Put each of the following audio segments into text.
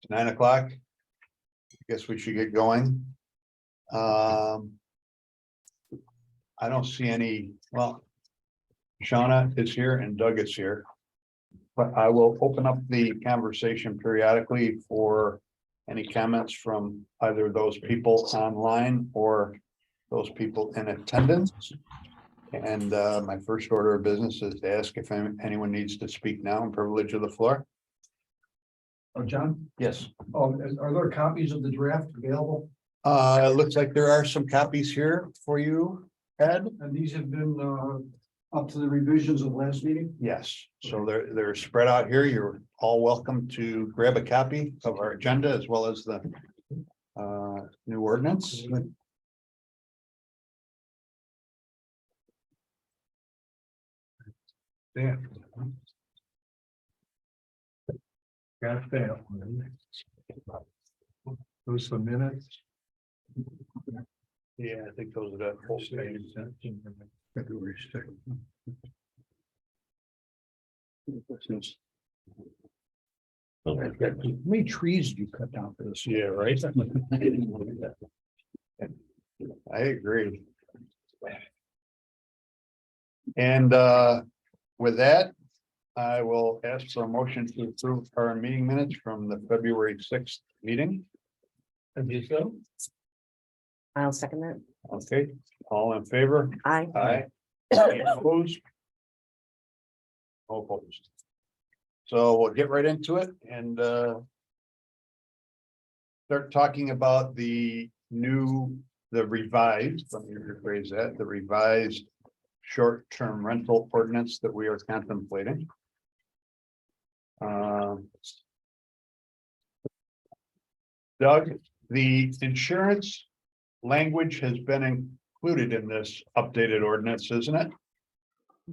9 o'clock. I guess we should get going. I don't see any, well, Shauna is here and Doug is here. But I will open up the conversation periodically for any comments from either those people online or those people in attendance. And my first order of business is to ask if anyone needs to speak now and privilege of the floor. Oh, John? Yes. Oh, are there copies of the draft available? It looks like there are some copies here for you, Ed. And these have been up to the revisions of last meeting? Yes, so they're spread out here. You're all welcome to grab a copy of our agenda as well as the new ordinance. Yeah. Got that one. Those the minutes. Yeah, I think those are the whole page. February 2nd. How many trees did you cut down for this? Yeah, right. I agree. And with that, I will ask for a motion to approve our meeting minutes from the February 6th meeting. Have you so? I'll second that. Okay, all in favor? Aye. Aye. Any opposed? No opposed. So we'll get right into it and start talking about the revised, let me rephrase that, the revised short-term rental ordinance that we are contemplating. Doug, the insurance language has been included in this updated ordinance, isn't it?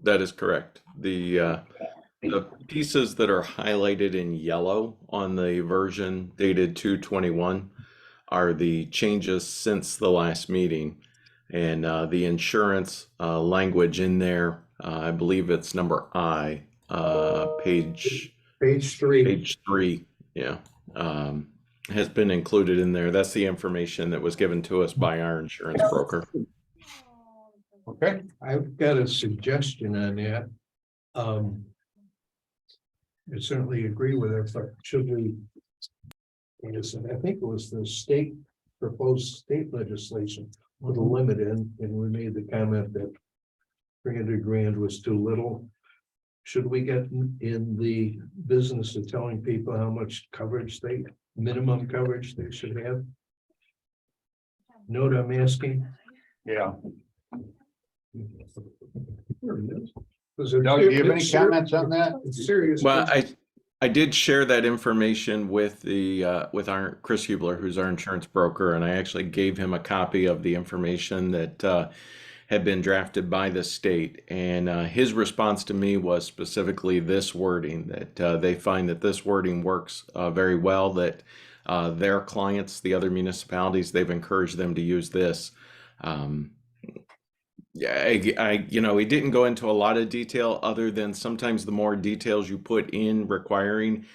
That is correct. The pieces that are highlighted in yellow on the version dated 2/21 are the changes since the last meeting. And the insurance language in there, I believe it's number I, page 3. Page 3, yeah, has been included in there. That's the information that was given to us by our insurance broker. Okay, I've got a suggestion on that. I certainly agree with it, but should we? I think it was the proposed state legislation with a limit in, and we made the comment that 300 grand was too little. Should we get in the business of telling people how much coverage minimum coverage they should have? Know what I'm asking? yeah. There it is. Doug, do you have any comments on that? It's serious. Well, I did share that information with with our Chris Hubler, who's our insurance broker, and I actually gave him a copy of the information that had been drafted by the state. And his response to me was specifically this wording, that they find that this wording works very well, that their clients, the other municipalities, they've encouraged them to use this. Yeah, he didn't go into a lot of detail other than sometimes the more details you put in requiring,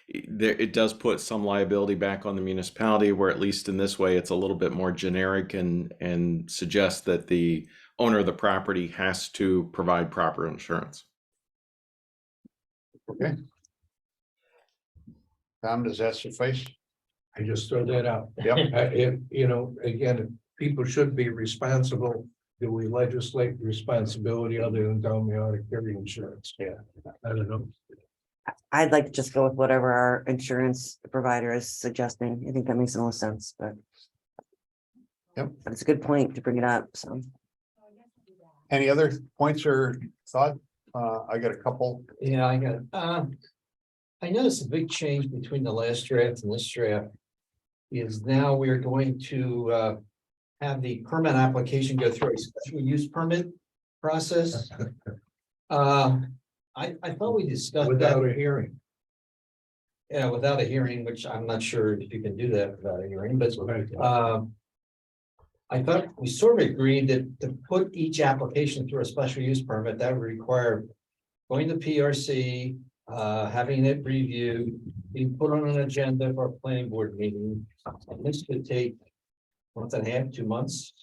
it does put some liability back on the municipality, where at least in this way, it's a little bit more generic and suggests that the owner of the property has to provide proper insurance. Okay. Tom, does that suffice? I just throw that out. Yep. Again, people should be responsible. Do we legislate responsibility other than telling me how to carry insurance? Yeah. I don't know. I'd like to just go with whatever our insurance provider is suggesting. I think that makes the most sense, but. Yep. But it's a good point to bring it up, so. Any other points or thought? I got a couple. Yeah, I got it. I noticed a big change between the last draft and this draft. Is now we are going to have the permit application go through a special use permit process. I thought we discussed Without that. a hearing. Yeah, without a hearing, which I'm not sure if you can do that without a hearing, but I thought we sort of agreed that to put each application through a special use permit, that would require going to PRC, having it reviewed, be put on an agenda for a planning board meeting. And this could take a month and a half, 2 months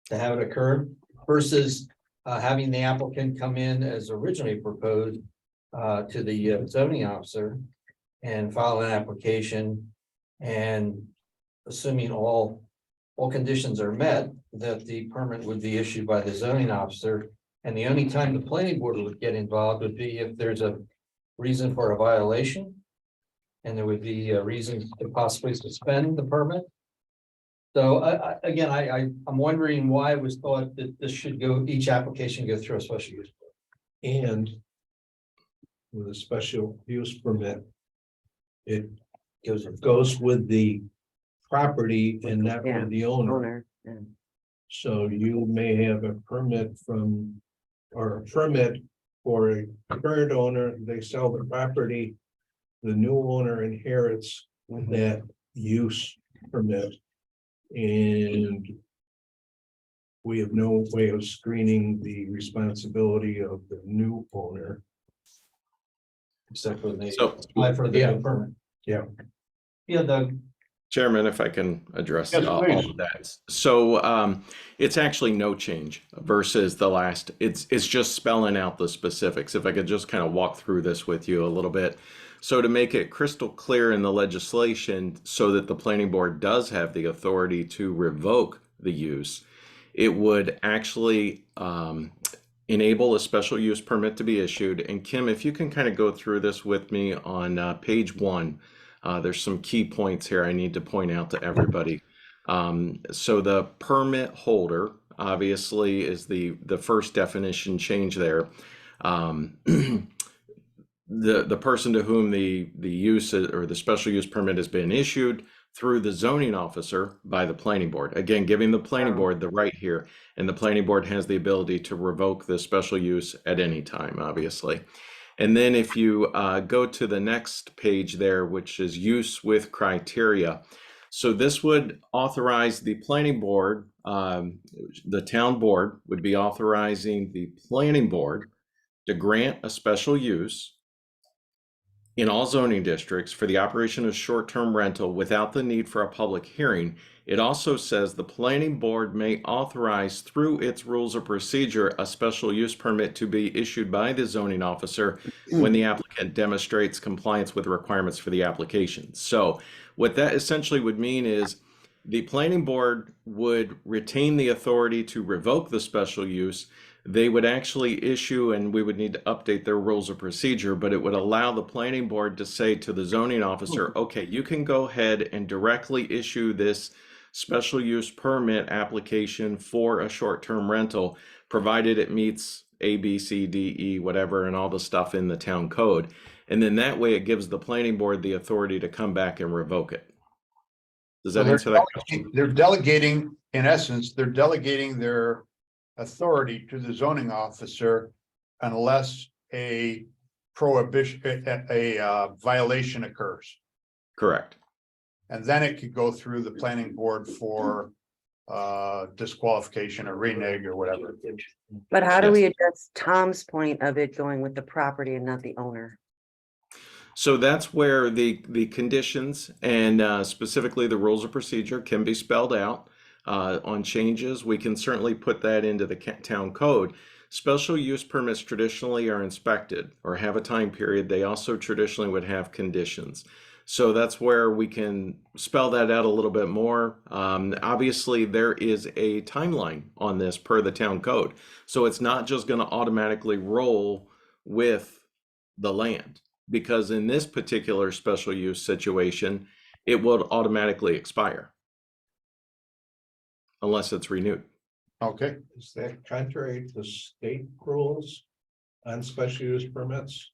to have it occur versus having the applicant come in as originally proposed to the zoning officer and file an application, and assuming all conditions are met, that the permit would be issued by the zoning officer. And the only time the planning board would get involved would be if there's a reason for a violation. And there would be a reason to possibly suspend the permit. So I'm wondering why it was thought that this should go, each application go through a special use. And with a special use permit, it goes with the property and not Yeah. with the owner. Owner, yeah. So you may have a permit or a permit for a current owner, they sell the property. The new owner inherits that use permit. And we have no way of screening the responsibility of the new owner. Except when they So- apply for the permit. Yeah. Yeah, Doug. Chairman, if I can address Yes, all please. of that. So it's actually no change versus the last. It's just spelling out the specifics. If I could just kind of walk through this with you a little bit. So to make it crystal clear in the legislation so that the planning board does have the authority to revoke the use, it would actually enable a special use permit to be issued. And Kim, if you can kind of go through this with me on page 1. There's some key points here I need to point out to everybody. So the permit holder obviously is the first definition change there. The person to whom the use or the special use permit has been issued through the zoning officer by the planning board. Again, giving the planning board the right here, and the planning board has the ability to revoke the special use at any time, obviously. And then if you go to the next page there, which is use with criteria. So this would authorize the planning board, the town board would be authorizing the planning board to grant a special use in all zoning districts for the operation of short-term rental without the need for a public hearing. It also says the planning board may authorize through its rules of procedure a special use permit to be issued by the zoning officer when the applicant demonstrates compliance with the requirements for the application. So what that essentially would mean is the planning board would retain the authority to revoke the special use. They would actually issue, and we would need to update their rules of procedure, but it would allow the planning board to say to the zoning officer, okay, you can go ahead and directly issue this special use permit application for a short-term rental, provided it meets A, B, C, D, E, whatever, and all the stuff in the town code. And then that way it gives the planning board the authority to come back and revoke it. Does that answer that question? They're delegating, in essence, they're delegating their authority to the zoning officer unless a prohibition, a violation occurs. Correct. And then it could go through the planning board for disqualification or renege or whatever. But how do we address Tom's point of it going with the property and not the owner? So that's where the conditions and specifically the rules of procedure can be spelled out on changes. We can certainly put that into the town code. Special use permits traditionally are inspected or have a time period. They also traditionally would have conditions. So that's where we can spell that out a little bit more. Obviously, there is a timeline on this per the town code. So it's not just going to automatically roll with the land, because in this particular special use situation, it will automatically expire unless it's renewed. Okay, Is that contrary to state rules on special use permits?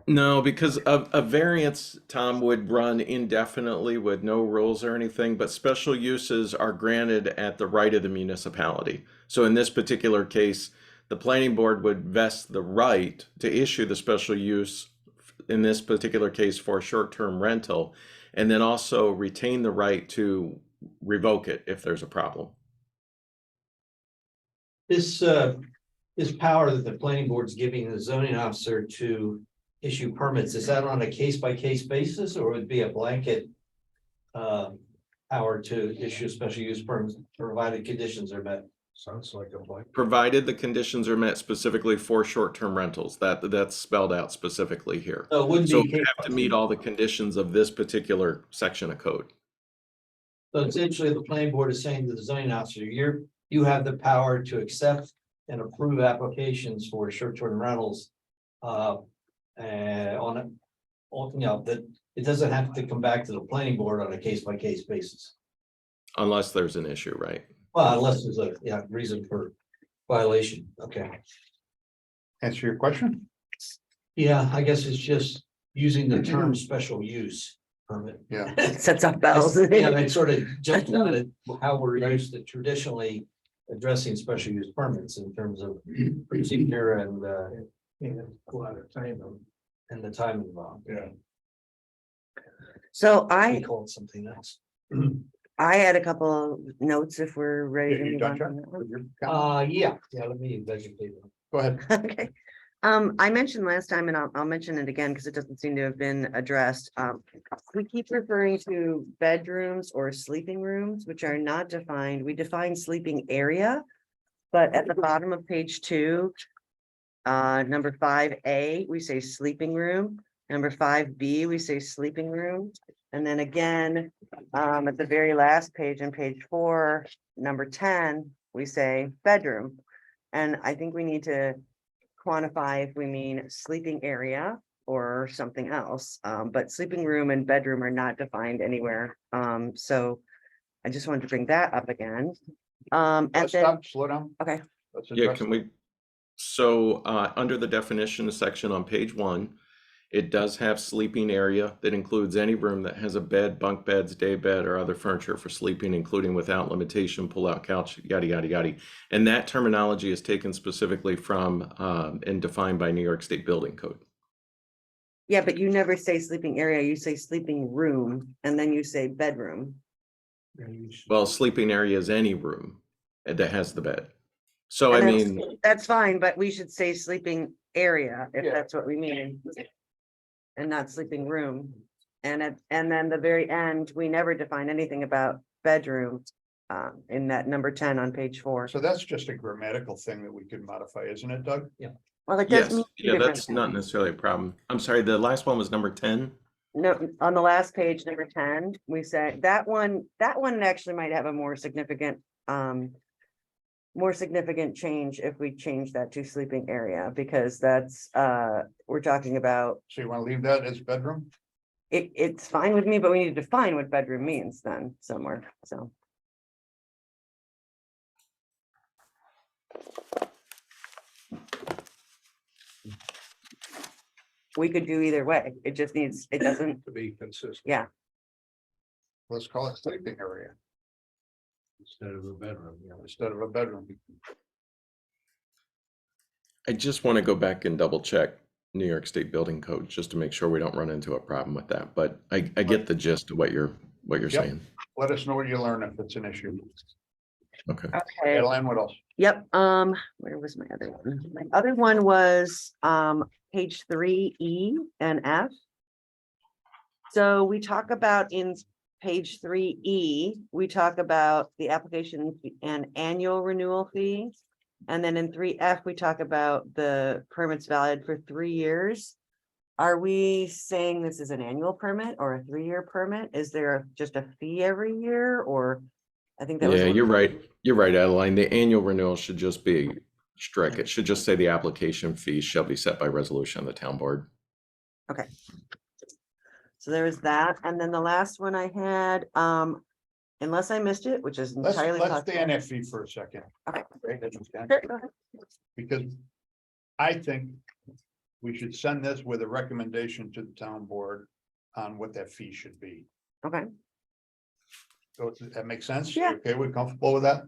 No, because a variance, Tom, would run indefinitely with no rules or anything, but special uses are granted at the right of the municipality. So in this particular case, the planning board would vest the right to issue the special use, in this particular case for short-term rental, and then also retain the right to revoke it if there's a problem. This power that the planning board's giving the zoning officer to issue permits, is that on a case by case basis or would it be a blanket? Power to issue special use permits provided conditions are met? Sounds like a blank. Provided the conditions are met specifically for short-term rentals, that's spelled out specifically here. So it wouldn't So be. we have to meet all the conditions of this particular section of code. So essentially, the planning board is saying to the zoning officer, you have the power to accept and approve applications for short-term rentals. That it doesn't have to come back to the planning board on a case-by-case basis. Unless there's an issue, right? Well, unless there's a, reason for violation, okay. Answer your question? Yeah, I guess it's just using the term special use permit. Yeah. Sets off bells. Yeah, they sort of jumped on it, how we're used to traditionally addressing special use permits in terms of procedure and A lot of time. and the time involved. Yeah. So We call it something else. I had a couple of notes if we're ready to You move done, on. Chuck, from that one. with your comment? Yeah, let me vegetate. Go ahead. Okay. I mentioned last time, and I'll mention it again because it doesn't seem to have been addressed. We keep referring to bedrooms or sleeping rooms, which are not defined. We define sleeping area. But at the bottom of page 2, number 5A, we say sleeping room. Number 5B, we say sleeping room. And then again, at the very last page on page 4, number 10, we say bedroom. And I think we need to quantify if we mean sleeping area or something else. But sleeping room and bedroom are not defined anywhere. So I just wanted to bring that up again. And Let's then, stop, slow down. okay, Let's Yeah, address can it. we? So under the definition section on page 1, it does have sleeping area that includes any room that has a bed, bunk beds, day bed, or other furniture for sleeping, including without limitation, pull-out couch, yada, yada, yada. And that terminology is taken specifically from and defined by New York State Building Code. yeah, but you never say sleeping area, you say sleeping room, and then you say bedroom. Well, sleeping area is any room that has the bed. So I And that's- mean, That's fine, but we should say sleeping area, if Yeah. that's what we mean. And not sleeping room. And then the very end, we never define anything about bedroom. In that number 10 on page 4. So that's just a grammatical thing that we could modify, isn't it, Doug? Well, it does yes, mean two yeah, different that's not things. necessarily a problem. I'm sorry, the last one was number 10. No, on the last page, number 10, we say that one actually might have a more significant change if we change that to sleeping area, because that's we're talking about So you want to leave that as bedroom? it's fine with me, but we need to define what bedroom means then somewhere, so. We could do either way. It just needs, it doesn't, To be consistent. yeah. Let's call it sleeping area Instead of a bedroom, you know. instead of a bedroom. I just want to go back and double check New York State Building Code just to make sure we don't run into a problem with that. But I get the gist of what you're Yep. saying. Let us know what you learn if it's an issue. Okay. Okay. Adeline, what else? Yep, where was my other one? My other one was, page 3E and F. So we talk about in page 3E, we talk about the application and annual renewal fee. And then in 3F, we talk about the permits valid for 3 years. Are we saying this is an annual permit or a 3-year permit? Is there just a fee every year, or? I think that was. Yeah, one- you're right. You're right, Adeline. The annual renewal should just be strict. It should just say the application fee shall be set by resolution of the town board. Okay. So there was that, and then the last one I had, unless I missed it, which is Let's entirely. stay possible. on FE for a second. Okay. Okay? Sure, go ahead. Because I think we should send this with a recommendation to the town board on what that fee should be. Okay, So does that make sense? Yeah. Okay, we're comfortable with that?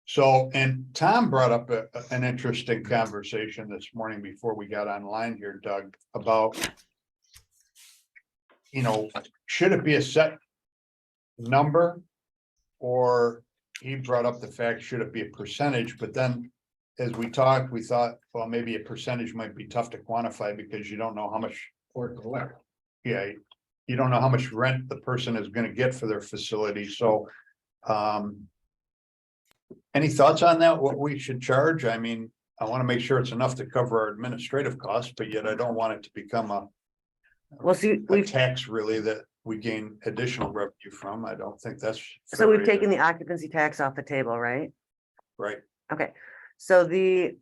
So, and Tom brought up an interesting conversation this morning before we got online here, Doug, about, should it be a set number? Or he brought up the fact, should it be a percentage? But then as we talked, we thought, well, maybe a percentage might be tough to quantify because you don't know how much, Or collect. yeah, you don't know how much rent the person is gonna get for their facility, so. Any thoughts on that, what we should charge? I mean, I wanna make sure it's enough to cover our administrative costs, but yet I don't want it to become Well, see, a we've, tax really that we gain additional revenue from. I don't think that's. so we've fair taken either. the occupancy tax off the table, right? Right, Okay, so the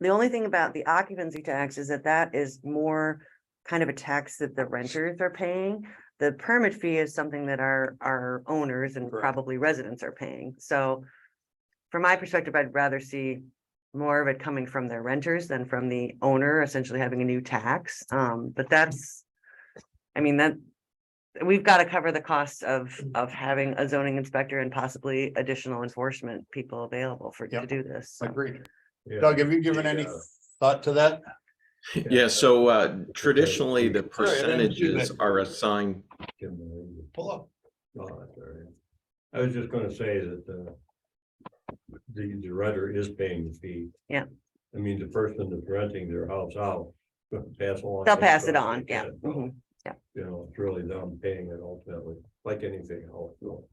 only thing about the occupancy tax is that that is more kind of a tax that the renters are paying. The permit fee is something that our owners and Correct. probably residents are paying. So from my perspective, I'd rather see more of it coming from their renters than from the owner essentially having a new tax. But that's, I mean, that we've got to cover the costs of having a zoning inspector and possibly additional enforcement people available to Yep. do this. So. agreed. Yeah. Doug, have you given any thought to that? Yeah, so traditionally, the Sorry, I didn't see percentages that. are assigned. Pull up. Oh, that's all right. I was just gonna say that, the renter is paying the fee. Yeah. I mean, the person that's renting their house out, pass along. They'll any pass it cost on, they yeah. can. Mhm. You know, it's really them paying it ultimately, like anything else. So.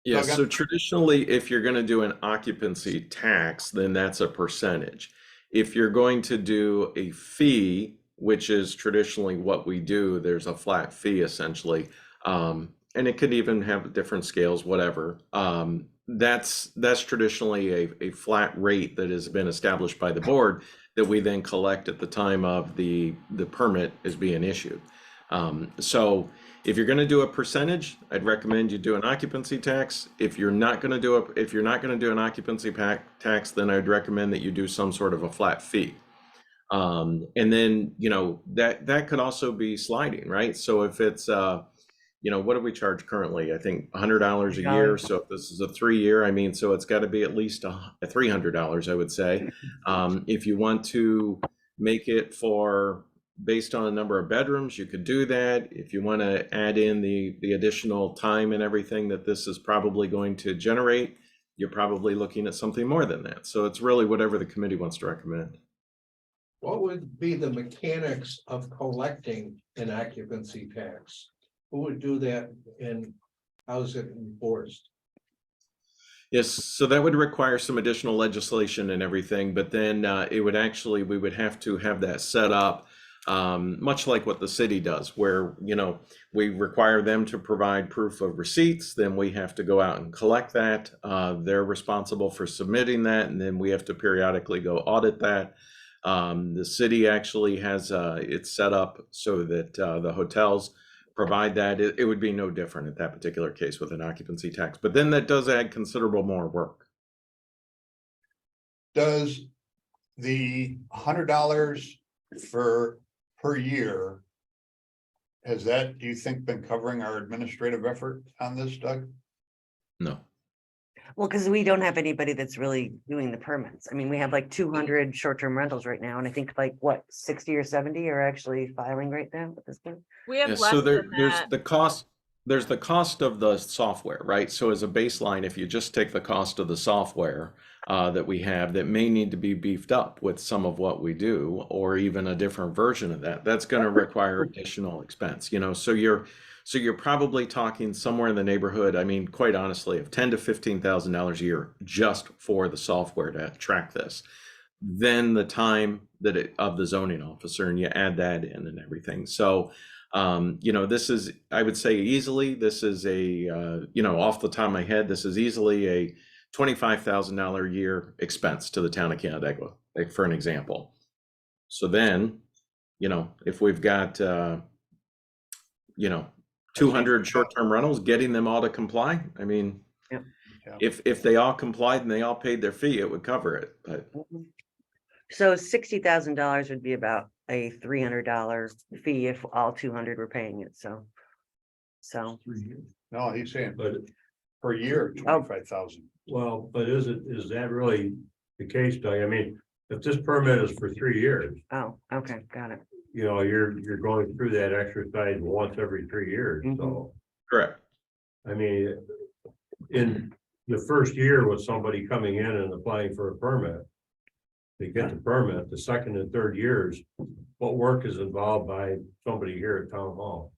Yeah, Okay. so traditionally, if you're going to do an occupancy tax, then that's a percentage. If you're going to do a fee, which is traditionally what we do, there's a flat fee essentially. And it could even have different scales, whatever. That's traditionally a flat rate that has been established by the board that we then collect at the time of the permit is being issued. So if you're going to do a percentage, I'd recommend you do an occupancy tax. If you're not going to do an occupancy tax, then I'd recommend that you do some sort of a flat fee. And then, that could also be sliding, right? So if it's, what do we charge currently? I think $100 a year. So if this is a 3-year, I mean, so it's got to be at least $300, I would say. If you want to make it based on the number of bedrooms, you could do that. If you want to add in the additional time and everything that this is probably going to generate, you're probably looking at something more than that. So it's really whatever the committee wants to recommend. What would be the mechanics of collecting an occupancy tax? Who would do that and how's it enforced? Yes, so that would require some additional legislation and everything, but then we would have to have that set up much like what the city does, where, we require them to provide proof of receipts, then we have to go out and collect that. They're responsible for submitting that, and then we have to periodically go audit that. The city actually has it's set up so that the hotels provide that. It would be no different at that particular case with an occupancy tax, but then that does add considerable more work. Does the $100 per year, has that, do you think, been covering our administrative effort on this, Doug? No. Well, because we don't have anybody that's really doing the permits. I mean, we have like 200 short-term rentals right now, and I think 60 or 70 are actually filing right now at this point. We have Yeah, less so than there's that. there's the cost of the software, right? So as a baseline, if you just take the cost of the software that we have, that may need to be beefed up with some of what we do, or even a different version of that, that's going to require additional expense, so you're probably talking somewhere in the neighborhood, I mean, quite honestly, of $10,000 to $15,000 a year just for the software to track this. Then the time of the zoning officer, and you add that in and everything. So this is, I would say easily, this is off the top of my head, this is easily a $25,000 a year expense to the town of Canandaigua, like for an example. So then, if we've got, 200 short-term rentals, getting them all to comply, I mean, Yep. Yeah. if they all complied and they all paid their fee, it would cover it, but. So $60,000 would be about a $300 fee if all 200 were paying it, so. No, he's saying But, per year, Oh. 25,000. well, but is that really the case, Doug? I mean, if this permit is for 3 years, Oh, okay, got it. you're going through that exercise once every 3 years, so. Correct. I mean, in the first year was somebody coming in and applying for a permit. They get the permit, the second and third years, what work is involved by somebody here at town hall?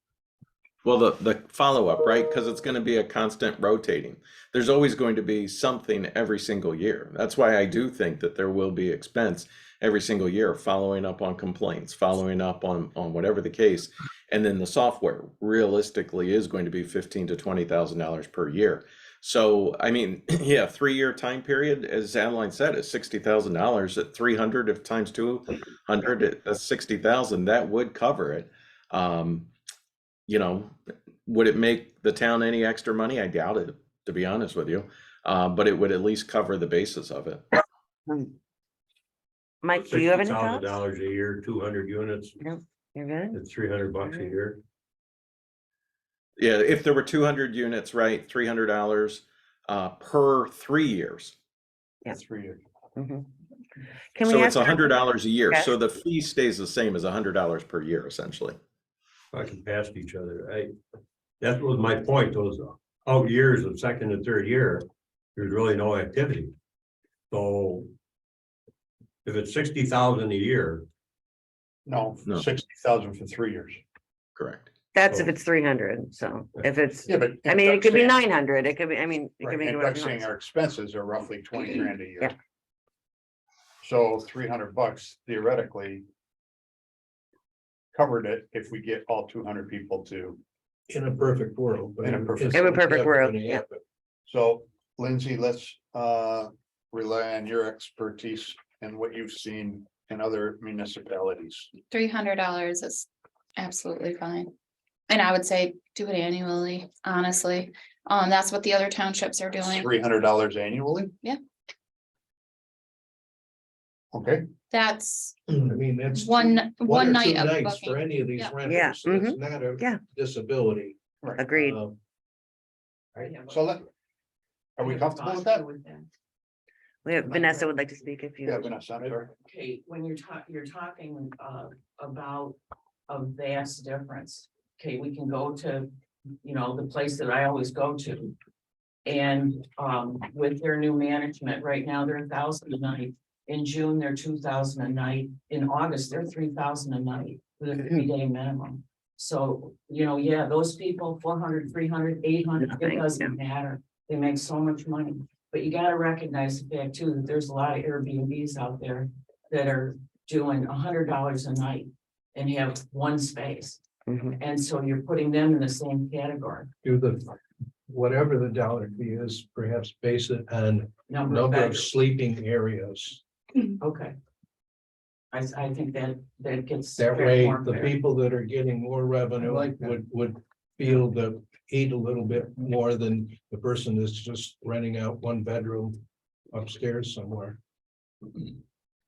Well, the follow-up, right? Because it's going to be a constant rotating. There's always going to be something every single year. That's why I do think that there will be expense every single year, following up on complaints, following up on whatever the case. And then the software realistically is going to be $15,000 to $20,000 per year. So, I mean, yeah, 3-year time period, as Adeline said, is $60,000 at 300 if times 200, that's 60,000. That would cover it. You know, would it make the town any extra money? I doubt it, to be honest with you. But it would at least cover the basis of it. Mike, do you have any $60,000 thoughts? a year, 200 units, No, you're good? it's $300 a year. Yeah, if there were 200 units, right, $300 per 3 years. Yeah. 3 years. Mhm. Can we So it's ask? her- $100 a year. Yes. So the fee stays the same as $100 per year, essentially. Talking past each other, that was my point, those out years of second and third year, there's really no activity. So if it's 60,000 a year, No, No. 60,000 for 3 years. Correct. That's if it's 300, so if it's, Yeah, but. I mean, it could be Doug's 900, it could be, I mean, it saying- could be And whatever Doug's you saying want. our expenses are roughly 20 grand a year. Yeah. So $300 theoretically covered it if we get all 200 people to. in a perfect world. but In a perfect- it's In a perfect never world, gonna yeah. happen. So Lindsay, let's rely on your expertise and what you've seen in other municipalities. $300 is absolutely fine. And I would say do it annually, honestly. That's what the other townships are doing. $300 annually? Yeah. Okay, That's I mean, that's. one or night two of nights for booking. any of these Yeah. renters. Yeah, It's not a Yeah. disability. Agreed. so are we comfortable with that? We have, Vanessa would like to speak if you. Yeah, Vanessa, I'm sorry. Okay, when you're talking about a vast difference. Okay, we can go to, you know, the place that I always go to. And with their new management, right now, they're 1,000 a night. In June, they're 2,000 a night. In August, they're 3,000 a night with a 3-day minimum. So, you know, yeah, those people, 400, 300, 800, it Nothing, doesn't matter. They make so much money. But you gotta recognize the fact too, that there's a lot of Airbnbs out there that are doing $100 a night and have one space. Mhm. And so you're putting them in the same category. Do whatever the dollar fee is, perhaps base it on Number of number of bedrooms. sleeping areas. Okay. I think that gets. That fair- way, more the fair. people that are getting more revenue I like that. would feel the heat a little bit more than the person that's just renting out one bedroom upstairs somewhere.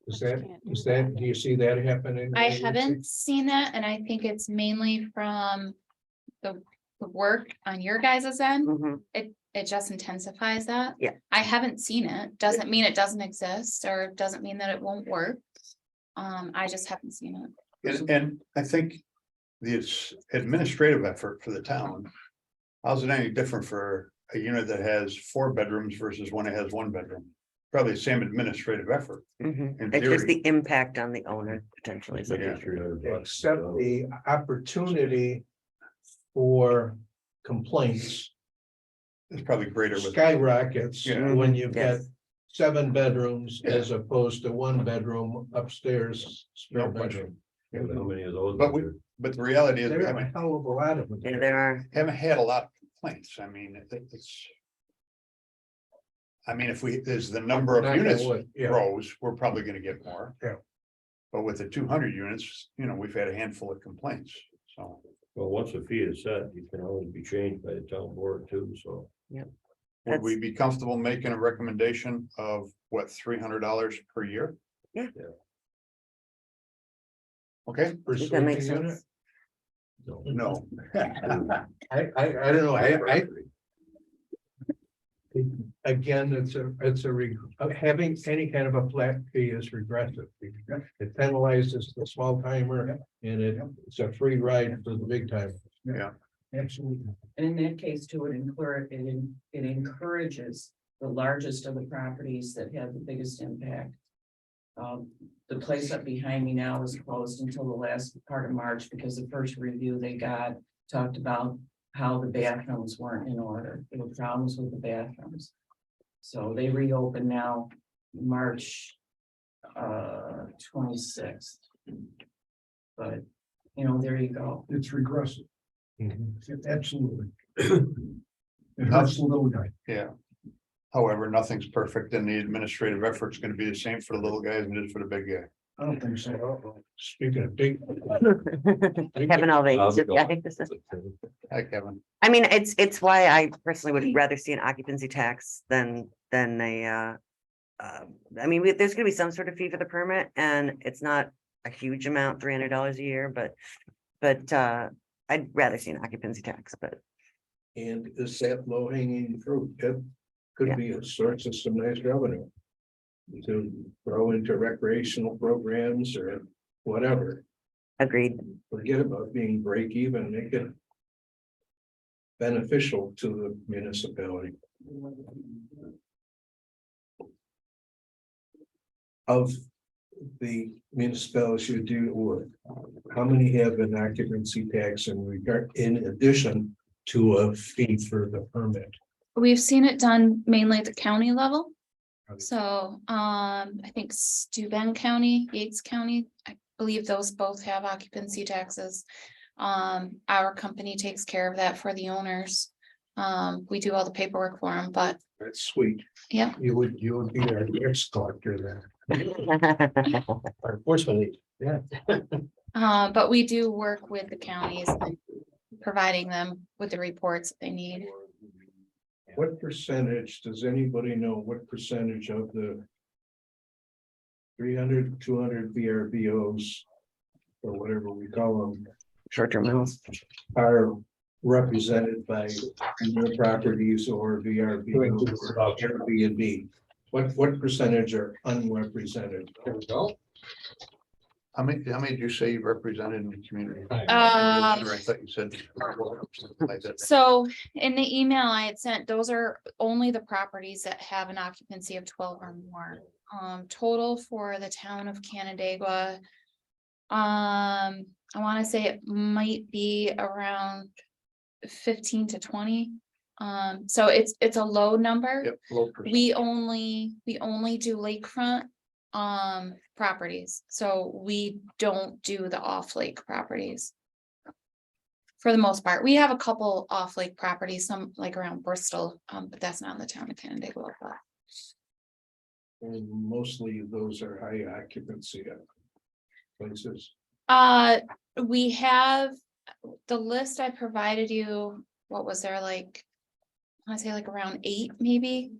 Is that, do you see that happening? I haven't seen that, and I think it's mainly from the work on your guys' end. Mhm. It just intensifies that. Yeah. I haven't seen it. Doesn't mean it doesn't exist, or doesn't mean that it won't work. I just haven't seen it. And I think this administrative effort for the town. How's it any different for a unit that has 4 bedrooms versus one that has 1 bedroom? Probably the same administrative effort. Mhm. In It's just theory. the impact on the owner potentially. so- Yeah. Except the opportunity for complaints It's probably greater with. skyrockets Yeah. when you've got Yes. 7 bedrooms as opposed to 1 bedroom upstairs. Spare No question. bedroom. How many of those? But the reality is, we There are a haven't hell of a lot of them. Yeah, there are. had a lot of complaints. I mean, it's. I mean, if as the number of Knock on units wood, yeah. grows, we're probably gonna get more. Yeah. But with the 200 units, you know, we've had a handful of complaints, so. Well, once a fee is set, you can always be changed by the town board too, so. Would we be comfortable making a recommendation of what, $300 per year? Yeah. Okay, Does that make sense? no. I don't know, again, having any kind of a flat fee is regressive. It penalizes the small timer and it's a free ride for the big time. Yeah. Absolutely. And in that case too, it encourages the largest of the properties that had the biggest impact. The place up behind me now is closed until the last part of March because the first review they got talked about how the bathrooms weren't in order. There were problems with the bathrooms. So they reopen now, March 26th. But, you know, there you go. It's regressive. Mm-hmm. Absolutely. It hurts the little guy. Yeah. However, nothing's perfect and the administrative effort's gonna be the same for the little guys as it is for the big guy. I don't think so. Speaking of big. Kevin Alvey, I think this is, Hi, Kevin. I mean, it's why I personally would rather see an occupancy tax than I mean, there's gonna be some sort of fee for the permit and it's not a huge amount, $300 a year, but I'd rather see an occupancy tax, but And is that low hanging fruit? That could be a source of some nice revenue. To throw into recreational programs or whatever. agreed. Forget about being break even, make it beneficial to the municipality. Of the municipalities you deal with, how many have an occupancy tax in addition to a fee for the permit? We've seen it done mainly at the county level. So, I think Steuben County, Yates County, I believe those both have occupancy taxes. Our company takes care of that for the owners. We do all the paperwork for them, but That's sweet. yeah, You would be our tax collector then. Our enforcement. Yeah. but we do work with the counties, and providing them with the reports that they need. What percentage, does anybody know what percentage of the 300, 200 VRBOs or whatever we call them Short-term rentals. are represented by new properties or VRBOs or Airbnb? What percentage are unrepresented? How many did you say you represented in the community? Uh, I thought you said. Like that. So in the email I had sent, those are only the properties that have an occupancy of 12 or more. Total for the town of Canandaigua. I want to say it might be around 15 to 20. So it's a low number. Yep, low percent. We only do lakefront properties, so we don't do the off-lake properties. For the most part, we have a couple off-lake properties, some like around Bristol, but that's not in the town of Canandaigua. And mostly those are high occupancy places. We have the list I provided you. What was there, like, I say like around 8 maybe.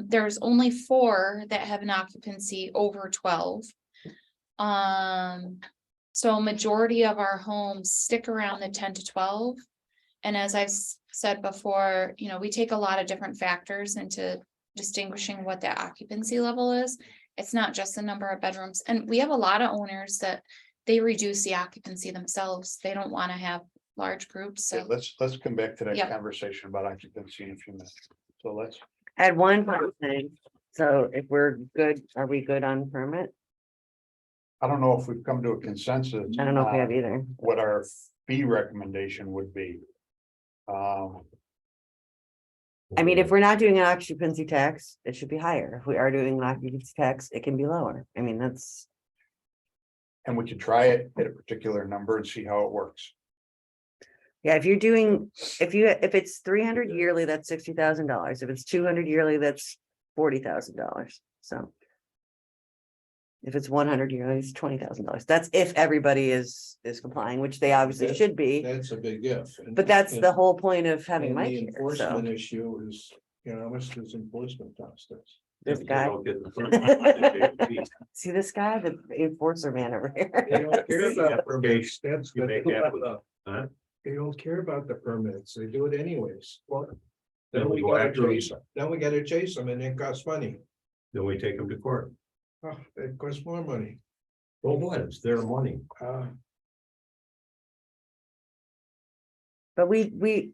There's only 4 that have an occupancy over 12. So majority of our homes stick around the 10 to 12. And as I've said before, you know, we take a lot of different factors into distinguishing what that occupancy level is. It's not just the number of bedrooms. And we have a lot of owners that they reduce the occupancy themselves. They don't want to have large groups. Yeah, So let's come back to that Yep. conversation about occupancy in a few minutes. So let's, Add one more thing. So if we're good, are we good on permit? I don't know if we've come to a consensus. I don't know if we have on either. What our fee recommendation would be. I mean, if we're not doing an occupancy tax, it should be higher. If we are doing an occupancy tax, it can be lower. I mean, that's, And we could try it at a particular number and see how it works. yeah, if you're doing, if it's 300 yearly, that's $60,000. If it's 200 yearly, that's $40,000. So. If it's 100 yearly, it's $20,000. That's if everybody is complying, which they obviously should be, That's a big if. but that's the whole point of having And Mike the here, enforcement so. issue is, you know, how much does enforcement cost us? This guy. See this guy, the enforcer man over They here. don't care about permits. That's You make that with- the. They don't care about the permits. They do it anyways. Well, Then then we we go gotta after them. chase them. Then we gotta chase them and it costs money. Then we take them to court. Oh, it costs more money. Well, what? It's their money. But we,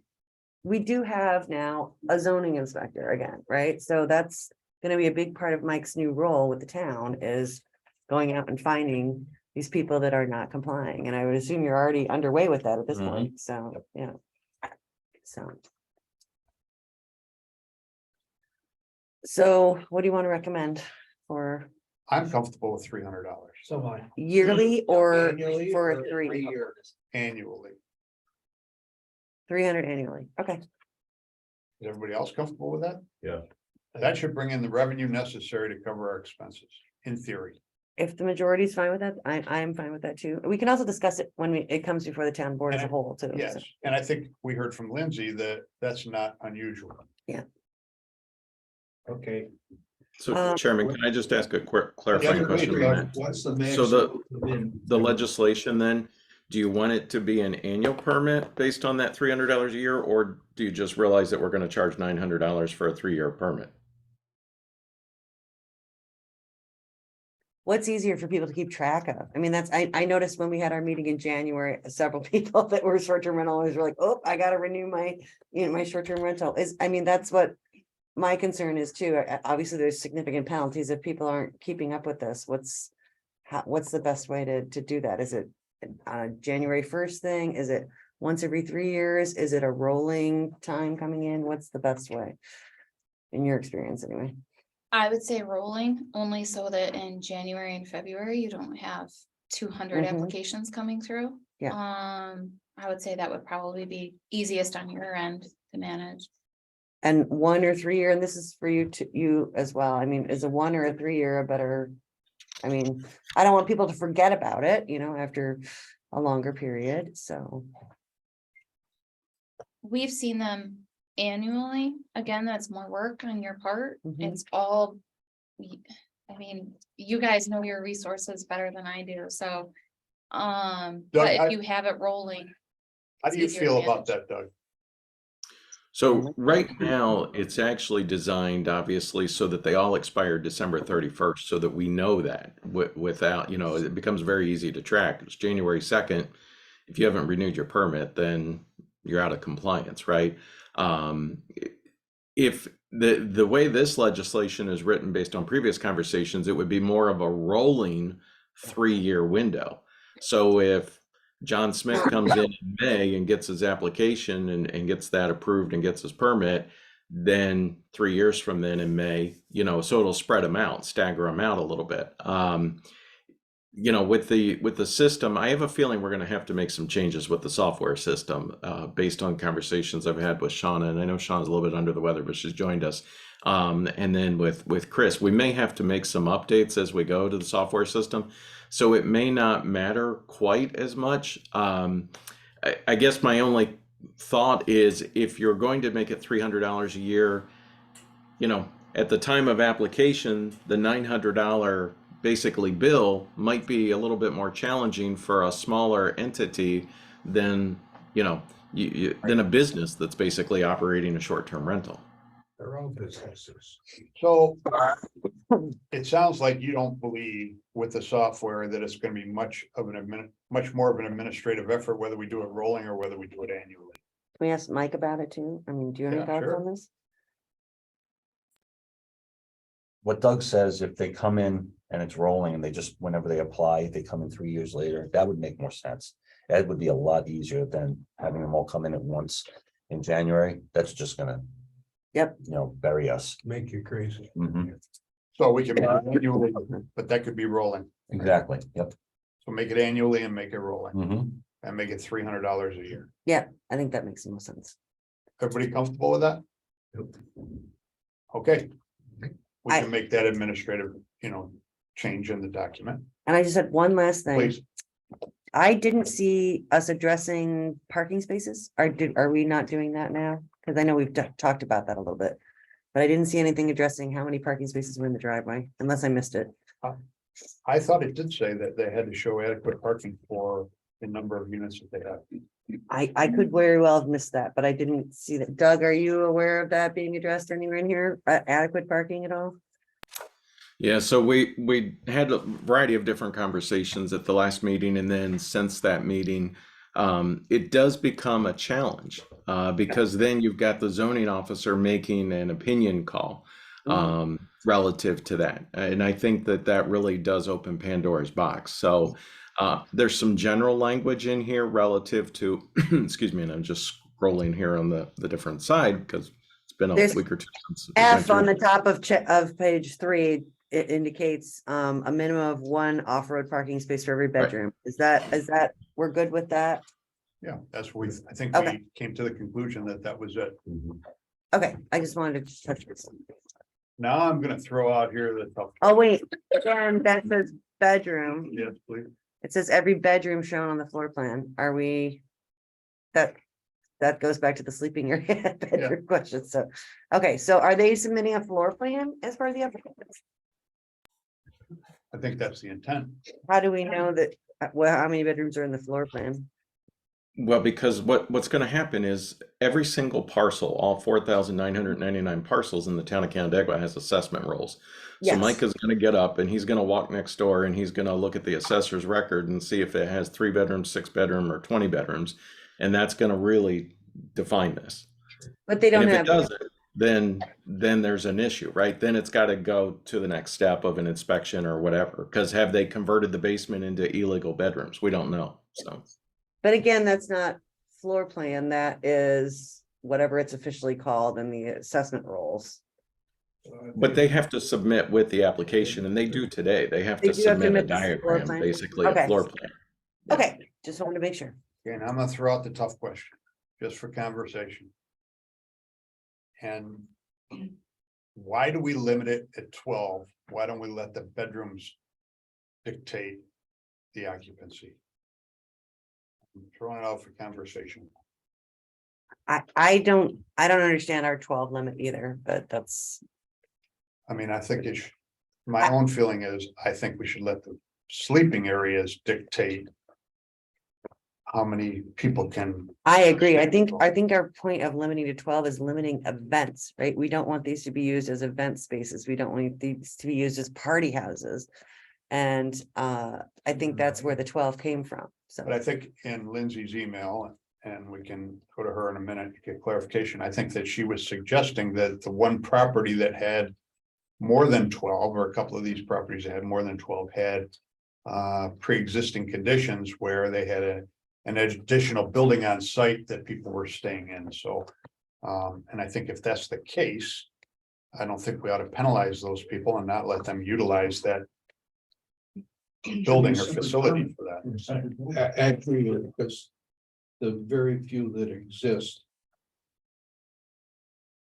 we do have now a zoning inspector again, right? So that's gonna be a big part of Mike's new role with the town is going out and finding these people that are not complying. And I would assume you're already underway with that at this point, so, yeah. So. So what do you want to recommend for I'm comfortable with $300 So I. yearly or Annually for or a 3 year? annually. 300 annually? Okay, Is everybody else comfortable with that? Yeah. That should bring in the revenue necessary to cover our expenses, in theory. if the majority is fine with that, I'm fine with that too. We can also discuss it when it comes before the town board as a whole too. Yes, so. and I think we heard from Lindsay that that's not unusual. Okay, So Chairman, can I just ask a quick clarifying Yeah, question please, on Doug. that? what's the So maximum? the legislation then, do you want it to be an annual permit based on that $300 a year? Or do you just realize that we're going to charge $900 for a 3-year permit? What's easier for people to keep track of? I mean, I noticed when we had our meeting in January, several people that were short-term rental owners were like, oh, I gotta renew my, my short-term rental that's what my concern is too. Obviously, there's significant penalties if people aren't keeping up with this. What's the best way to do that? Is it January 1st thing? Is it once every 3 years? Is it a rolling time coming in? What's the best way? In your experience, anyway. I would say rolling, only so that in January and February, you don't have 200 Mhm. applications coming through. Yeah. I would say that would probably be easiest on your end to manage. And 1 or 3 year, and this is for you as well. I mean, is a 1 or a 3 year a better? I mean, I don't want people to forget about it, after a longer period, so. We've seen them annually. Again, that's more work on your part. Mhm. It's all. I mean, you guys know your resources better than I do, so. But if you have it rolling. How do you It's easier to feel about manage. that, Doug? So right now, it's actually designed obviously so that they all expire December 31st, so that we know that without, it becomes very easy to track. It's January 2nd. If you haven't renewed your permit, then you're out of compliance, right? If the way this legislation is written based on previous conversations, it would be more of a rolling 3-year window. So if John Smith comes in May and gets his application and gets that approved and gets his permit, then 3 years from then in May, so it'll spread them out, stagger them out a little bit. With the system, I have a feeling we're going to have to make some changes with the software system based on conversations I've had with Shauna, and I know Shauna's a little bit under the weather, but she's joined us. And then with Chris, we may have to make some updates as we go to the software system, so it may not matter quite as much. I guess my only thought is if you're going to make it $300 a year, at the time of application, the $900 basically bill might be a little bit more challenging for a smaller entity than than a business that's basically operating a short-term rental. Their own businesses. So it sounds like you don't believe with the software that it's going to be much more of an administrative effort, whether we do it rolling or whether we do it annually. Can we ask Mike about it too? I mean, do you have any Yeah, thoughts sure. on this? What Doug says, if they come in and it's rolling and they just, whenever they apply, they come in 3 years later, that would make more sense. That would be a lot easier than having them all come in at once in January. That's just gonna, Yep. bury us. Make you crazy. Mhm. So we can make it annually, but that could be rolling. Exactly, yep. So make it annually and make it rolling Mhm. and make it $300 a year. Yeah, I think that makes the most sense. Everybody comfortable with that? Okay. We I- can make that administrative, change in the document, And I just had one last thing. please. I didn't see us addressing parking spaces. Are we not doing that now? Because I know we've talked about that a little bit. But I didn't see anything addressing how many parking spaces were in the driveway, unless I missed it. I thought it did say that they had to show adequate parking for the number of units that they have. I could very well have missed that, but I didn't see that. Doug, are you aware of that being addressed anywhere in here? Adequate parking at all? Yeah, so we had a variety of different conversations at the last meeting, and then since that meeting, it does become a challenge, because then you've got the zoning officer making an opinion call relative to that. And I think that that really does open Pandora's box. So there's some general language in here relative to, excuse me, and I'm just scrolling here on the different side because it's been a There's week or two since we went F on through. the top of page 3, it indicates a minimum of 1 off-road parking space for every bedroom. Is that, we're good with that? Yeah, that's what I think Okay. we came to the conclusion that that was it. Okay, I just wanted to touch this. Now I'm gonna throw out here the tough. Oh, wait, again, that says bedroom. Yes, please. It says every bedroom shown on the floor plan. Are we? That goes back to the sleeping area bedroom question. So, okay, so are they submitting a floor plan as part of the application? I think that's the intent. How do we know that, well, how many bedrooms are in the floor plan? Well, because what's going to happen is every single parcel, all 4,999 parcels in the town of Canandaigua has assessment rolls. So Yes. Mike is going to get up and he's going to walk next door and he's going to look at the assessor's record and see if it has 3 bedrooms, 6 bedroom, or 20 bedrooms. And that's going to really define this. But they don't And if have. it doesn't, then there's an issue, right? Then it's got to go to the next step of an inspection or whatever. Because have they converted the basement into illegal bedrooms? We don't know. So. But again, that's not floor plan, that is whatever it's officially called in the assessment rolls. But they have to submit with the application, and they do today. They have They to do have to submit a submit the floor diagram, plan? basically Okay. a floor plan. Okay, just wanted to make sure. Okay, and I'm gonna throw out the tough question, just for conversation. And why do we limit it at 12? Why don't we let the bedrooms dictate the occupancy? I'm throwing it out for conversation. I don't understand our 12 limit either, but that's, I mean, I think it's, my own feeling is, I think we should let the sleeping areas dictate how many people can. I agree. I think our point of limiting to 12 is limiting events, right? We don't want these to be used as event spaces. We don't want these to be used as party houses. And I think that's where the 12 came from. So, But I think in Lindsay's email, and we can go to her in a minute to get clarification, I think that she was suggesting that the one property that had more than 12, or a couple of these properties that had more than 12 had pre-existing conditions where they had an additional building on site that people were staying in. So, and I think if that's the case, I don't think we ought to penalize those people and not let them utilize that building or facility for that. Actually, because the very few that exist.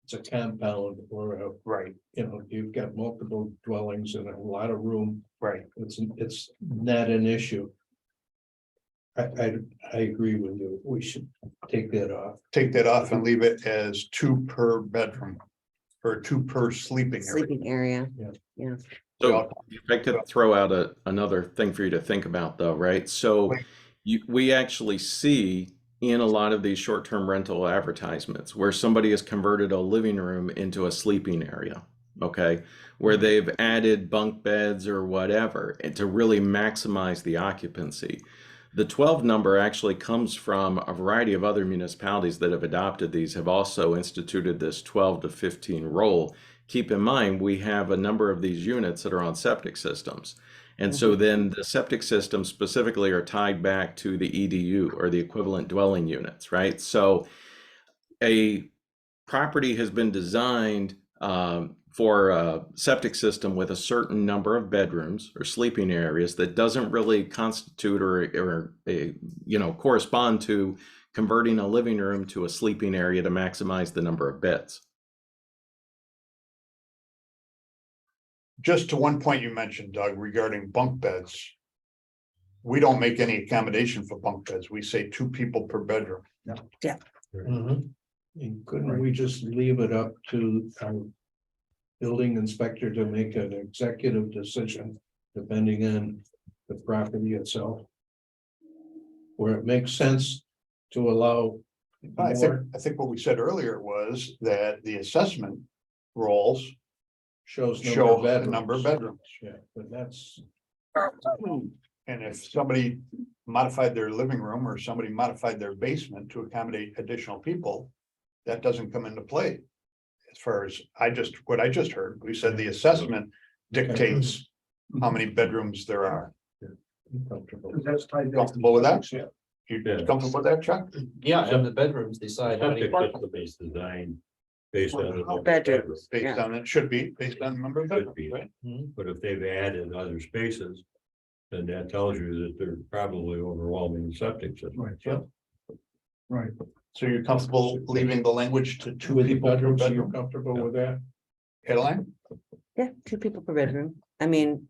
It's a compound or a, Right, you've got multiple dwellings and a lot of room. right. It's not an issue. I agree with you. We should take that off. Take that off and leave it as 2 per bedroom. Or 2 per sleeping area. sleeping area. Yeah. Yeah. So if I could throw out another thing for you to think about though, right? So we actually see in a lot of these short-term rental advertisements where somebody has converted a living room into a sleeping area, okay? Where they've added bunk beds or whatever and to really maximize the occupancy. The 12 number actually comes from a variety of other municipalities that have adopted these, have also instituted this 12 to 15 rule. Keep in mind, we have a number of these units that are on septic systems. And so then the septic systems specifically are tied back to the EDU or the equivalent dwelling units, right? So a property has been designed for a septic system with a certain number of bedrooms or sleeping areas that doesn't really constitute or correspond to converting a living room to a sleeping area to maximize the number of beds. Just to one point you mentioned, Doug, regarding bunk beds. We don't make any accommodation for bunk beds. We say 2 people per bedroom. And couldn't we just leave it up to our building inspector to make an executive decision depending on the property itself? Where it makes sense to allow I more, think what we said earlier was that the assessment rolls show show the bedrooms. number of bedrooms. Yeah, but that's, And if somebody modified their living room or somebody modified their basement to accommodate additional people, that doesn't come into play. As far as what I just heard, we said the assessment dictates how many bedrooms there are. Comfortable. Comfortable with that? Yeah. You Yeah. comfortable with that, Chuck? Yeah, and the bedrooms decide. how many- Septic system is designed based on. the number of Bedrooms. Based Yeah. on, it should be based on the number of Should be. bedrooms, right? But if they've added other spaces, then that tells you that they're probably overwhelming the septic system. Right, yeah. Right. So you're comfortable leaving the language to two With the people per bedrooms, are you bedroom? comfortable with that? Caroline? Yeah, 2 people per bedroom. I mean,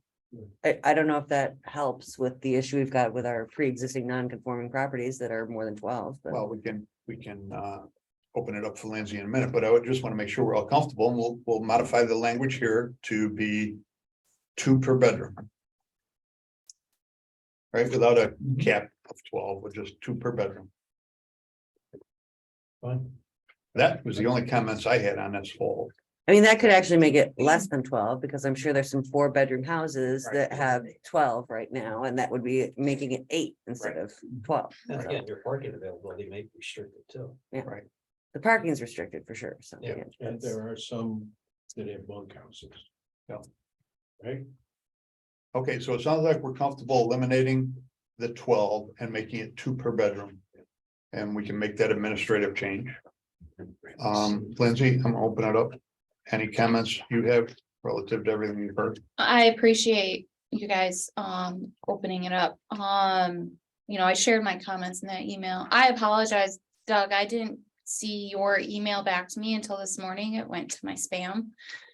I don't know if that helps with the issue we've got with our pre-existing non-conforming properties that are more than 12, but. Well, we can open it up for Lindsay in a minute, but I would just want to make sure we're all comfortable and we'll modify the language here to be 2 per bedroom. Right, without a cap of 12, with just 2 per bedroom. Fine. That was the only comments I had on this whole. I mean, that could actually make it less than 12, because I'm sure there's some 4-bedroom houses Right. that have 12 right now, and that would be making it 8 instead Right. of 12. And So, again, your parking availability may be restricted too. the parking is restricted for sure, so. Yeah. yeah, And that's- there are some that have bunkhouses. Yeah. Right? Okay, so it sounds like we're comfortable eliminating the 12 and making it 2 per bedroom. And we can make that administrative change. Lindsay, I'm gonna open it up. Any comments you have relative to everything you've heard? I appreciate you guys opening it up. I shared my comments in that email. I apologize, Doug. I didn't see your email back to me until this morning. It went to my spam.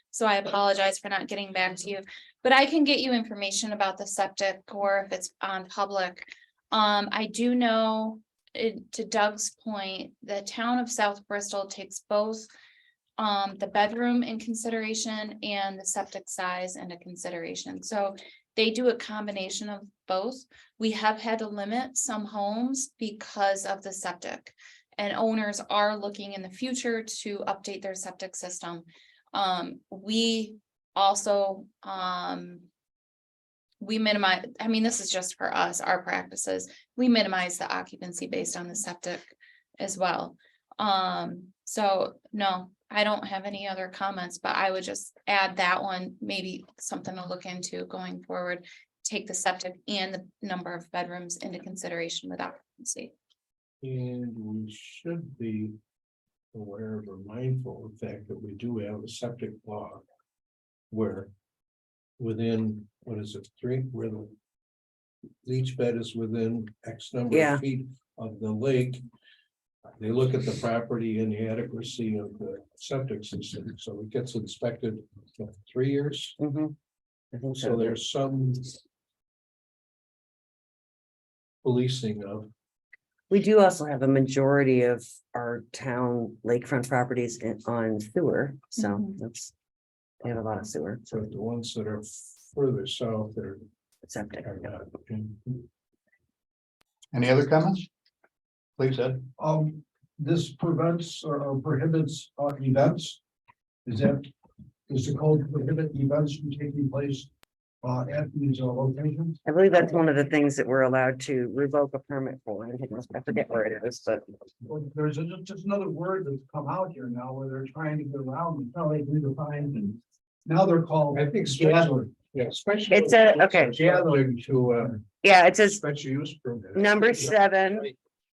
So I apologize for not getting back to you, but I can get you information about the septic or if it's on public. I do know, to Doug's point, the town of South Bristol takes both the bedroom in consideration and the septic size into consideration. So they do a combination of both. We have had to limit some homes because of the septic. And owners are looking in the future to update their septic system. We also, we minimize, I mean, this is just for us, our practices. We minimize the occupancy based on the septic as well. So no, I don't have any other comments, but I would just add that one, maybe something to look into going forward. Take the septic and the number of bedrooms into consideration with occupancy. And we should be aware of or mindful of the fact that we do have a septic law where within, what is it, 3, where each bed is within X number Yeah. of feet of the lake. They look at the property and the adequacy of the septic system, so it gets inspected for 3 years. Mhm. I think So there's some policing of. We do also have a majority of our town lakefront properties on sewer, so Mhm. that's. They have a lot of sewer, so So the ones that are further south are septic. not. Any other comments? Please, Ed. This prevents or prohibits events? Is the code prohibit events from taking place at these locations? I believe that's one of the things that we're allowed to revoke a permit for. I forget where it is, but Well, there's just another word that's come out here now where they're trying to get around and how they redefine and now they're called. I think gathering. Yeah, special. It's okay. Gathering to yeah, it says special use permit. number 7.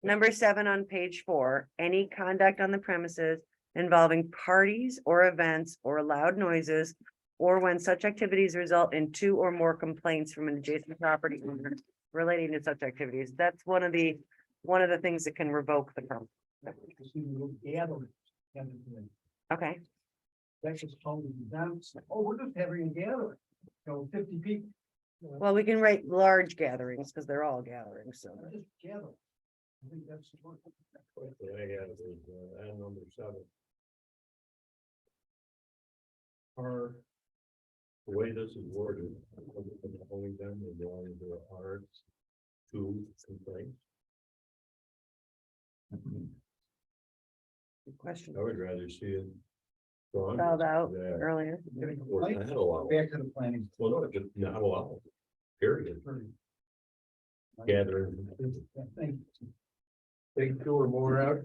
Number 7 on page 4, any conduct on the premises involving parties or events or loud noises. Or when such activities result in 2 or more complaints from an adjacent property owner relating to such activities. That's one of the things that can revoke the permit. Gathering. Okay, That's just called events. Oh, we're just having a gathering, 50 people. well, we can write large gatherings because they're all gatherings, so. Just gathering. I think that's the word. What I have is, item number 7. Or The way this is worded, only then as long as there are 2 complaints. Good question. I would rather see it. gone Spelled out than- earlier. or not allowed. Back to the planning. Well, no, just not allowed, period. gathering. Take 2 or more out.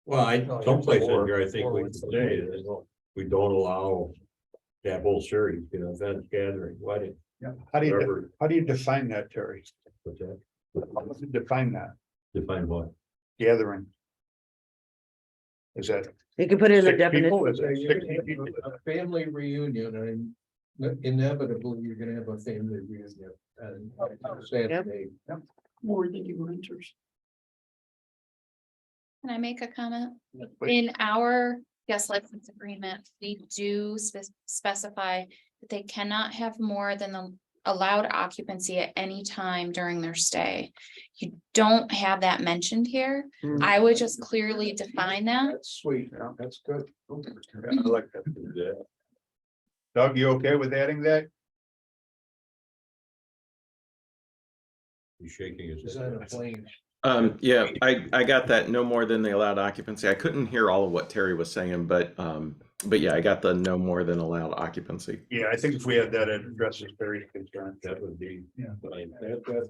Well, someplace in here, I think we should say that we don't allow that whole series, events, gathering, wedding, How do whatever. you define that, Terry? What's that? How do you define that, Define what? gathering? Is that You can put it in the 6 people? definition. Is it 60 people? A family reunion, and inevitably, you're gonna have a family reunion. And Saturday. More than you renters. Can I make a comment? Please. In our guest license agreement, we do specify that they cannot have more than the allowed occupancy at any time during their stay. You don't have that mentioned here. Mm. I would just clearly define that. That's sweet, that's good. Yeah, I like that. Doug, you okay with adding that? He's shaking his Is head. that a plane? Yeah, I got that, no more than the allowed occupancy. I couldn't hear all of what Terry was saying, but yeah, I got the no more than allowed occupancy. Yeah, I think if we had that, it addresses Barry's concern. That would be. Yeah. fine. Okay,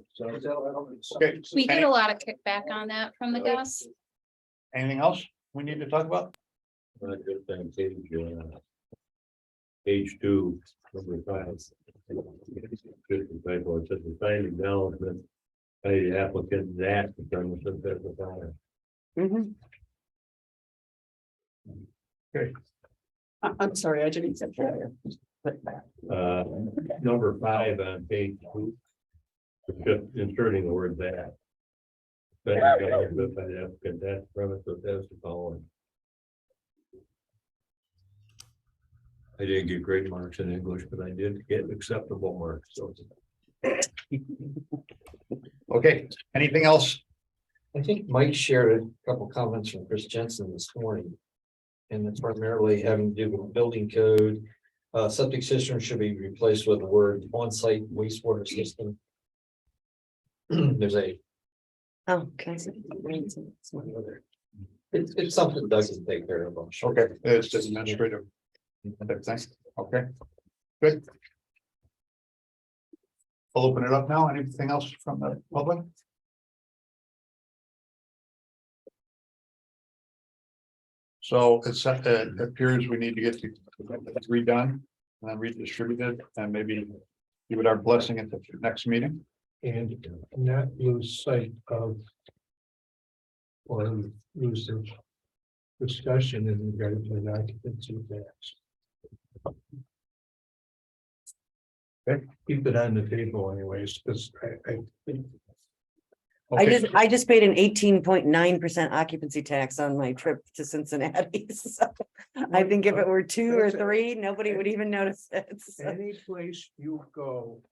We get a lot of kickback on that from the guests. anything else we need to talk about? Good thing, page 2, number 5. Just the typo, it says the sign acknowledgement by the applicant that determines if there's a fire. Mhm. I'm sorry, I didn't accept that. Number 5 on page 2. Just inserting the word that. But acknowledgement by the applicant that premise of that's the following. I didn't get great marks in English, but I did get acceptable marks, so. Okay, anything else? I think Mike shared a couple comments from Chris Jensen this morning. And it's primarily having to do with building code. Septic system should be replaced with the word on-site wastewater system. There's a, Oh, okay. it's something Doug can take care of, I'm sure. Okay, it's just administrative. Thanks. Okay, good. I'll open it up now. Anything else from the public? So it appears we need to get the redone and then redistributed and maybe give it our blessing at the next meeting. And not lose sight of. Or lose the discussion in regard to the occupancy tax. Okay. Keep it on the table anyways, because I think. I just paid an 18.9% occupancy tax on my trip to Cincinnati. So I think if it were 2 or 3, nobody would even notice it. So. Any place you go.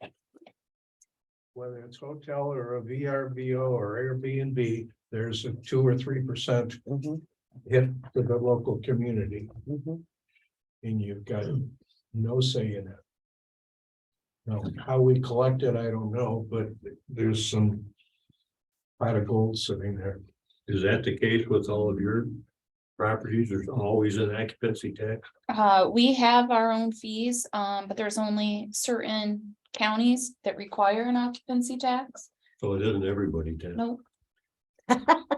Whether it's hotel or a VRBO or Airbnb, there's a 2 or 3% Mhm, hit to the local community, mhm. and you've got no say in it. Now, how we collect it, I don't know, but there's some pot of gold sitting there. Is that the case with all of your properties? There's always an occupancy tax? We have our own fees, but there's only certain counties that require an occupancy tax. So it isn't everybody tax. Nope.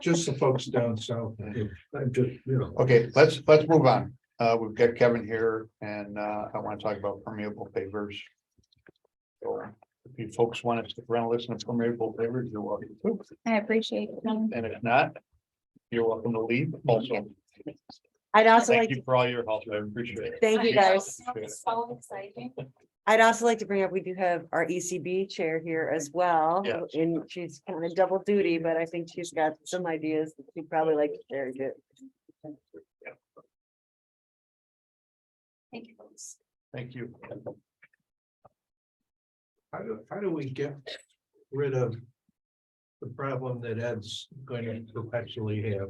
Just the folks down south. I'm just, Okay, let's move on. We've got Kevin here and I want to talk about permeable pavers. So if you folks want to stick around and listen to permeable pavers, you're welcome to. I appreciate it. And if not, you're welcome to leave also. I'd also Thank like, you for all your help. I appreciate it. thank you guys. So exciting. I'd also like to bring up, we do have our ECB chair here as well. Yes. And she's kind of double duty, but I think she's got some ideas that she'd probably like to share too. Thank you, folks. Thank you. How do we get rid of the problem that Ed's going to perpetually have?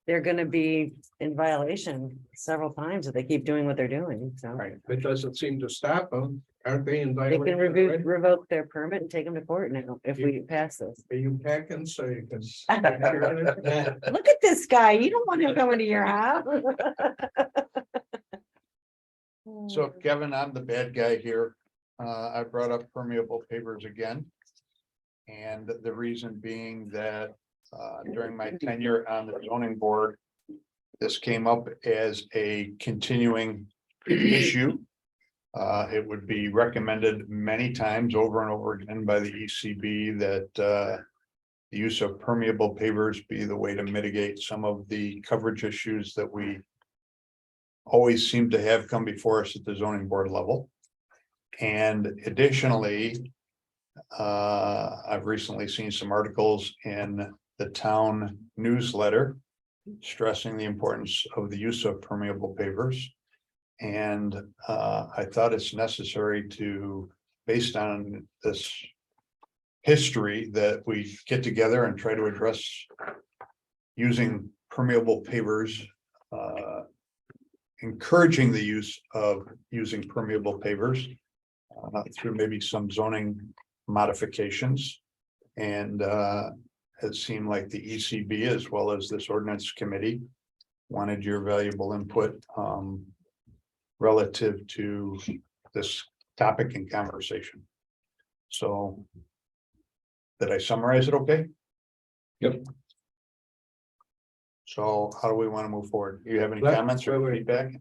They're gonna be in violation several times if they keep doing what they're doing, so. Right, it doesn't seem to stop them. Aren't they in They can violation? already? revoke their permit and take them to court now if we pass this. Are you packing so you can? Look at this guy. You don't want him coming to your house. So Kevin, I'm the bad guy here. I brought up permeable pavers again. And the reason being that during my tenure on the zoning board, this came up as a continuing issue. It would be recommended many times over and over again by the ECB that the use of permeable pavers be the way to mitigate some of the coverage issues that we always seem to have come before us at the zoning board level. And additionally, I've recently seen some articles in the town newsletter stressing the importance of the use of permeable pavers. And I thought it's necessary to, based on this history, that we get together and try to address using permeable pavers, encouraging the use of using permeable pavers through maybe some zoning modifications. And it seemed like the ECB, as well as this ordinance committee, wanted your valuable input relative to this topic and conversation. So did I summarize it okay? Yep. So how do we want to move forward? Do you have any Let- comments or wait. feedback?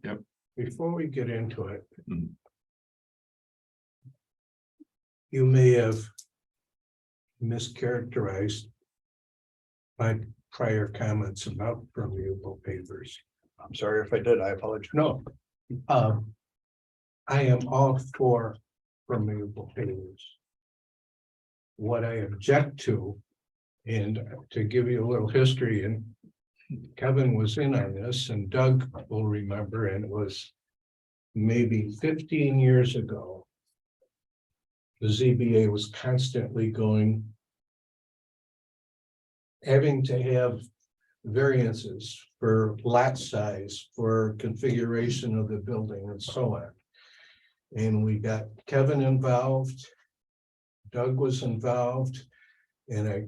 Before we get into it. Hmm. You may have mischaracterized my prior comments about permeable pavers. I'm sorry if I did, I apologize. No. I am all for permeable pavers. What I object to, and to give you a little history, and Kevin was in on this, and Doug will remember, and it was maybe 15 years ago. The ZBA was constantly having to have variances for lot size, for configuration of the building and so on. And we got Kevin involved. Doug was involved, and I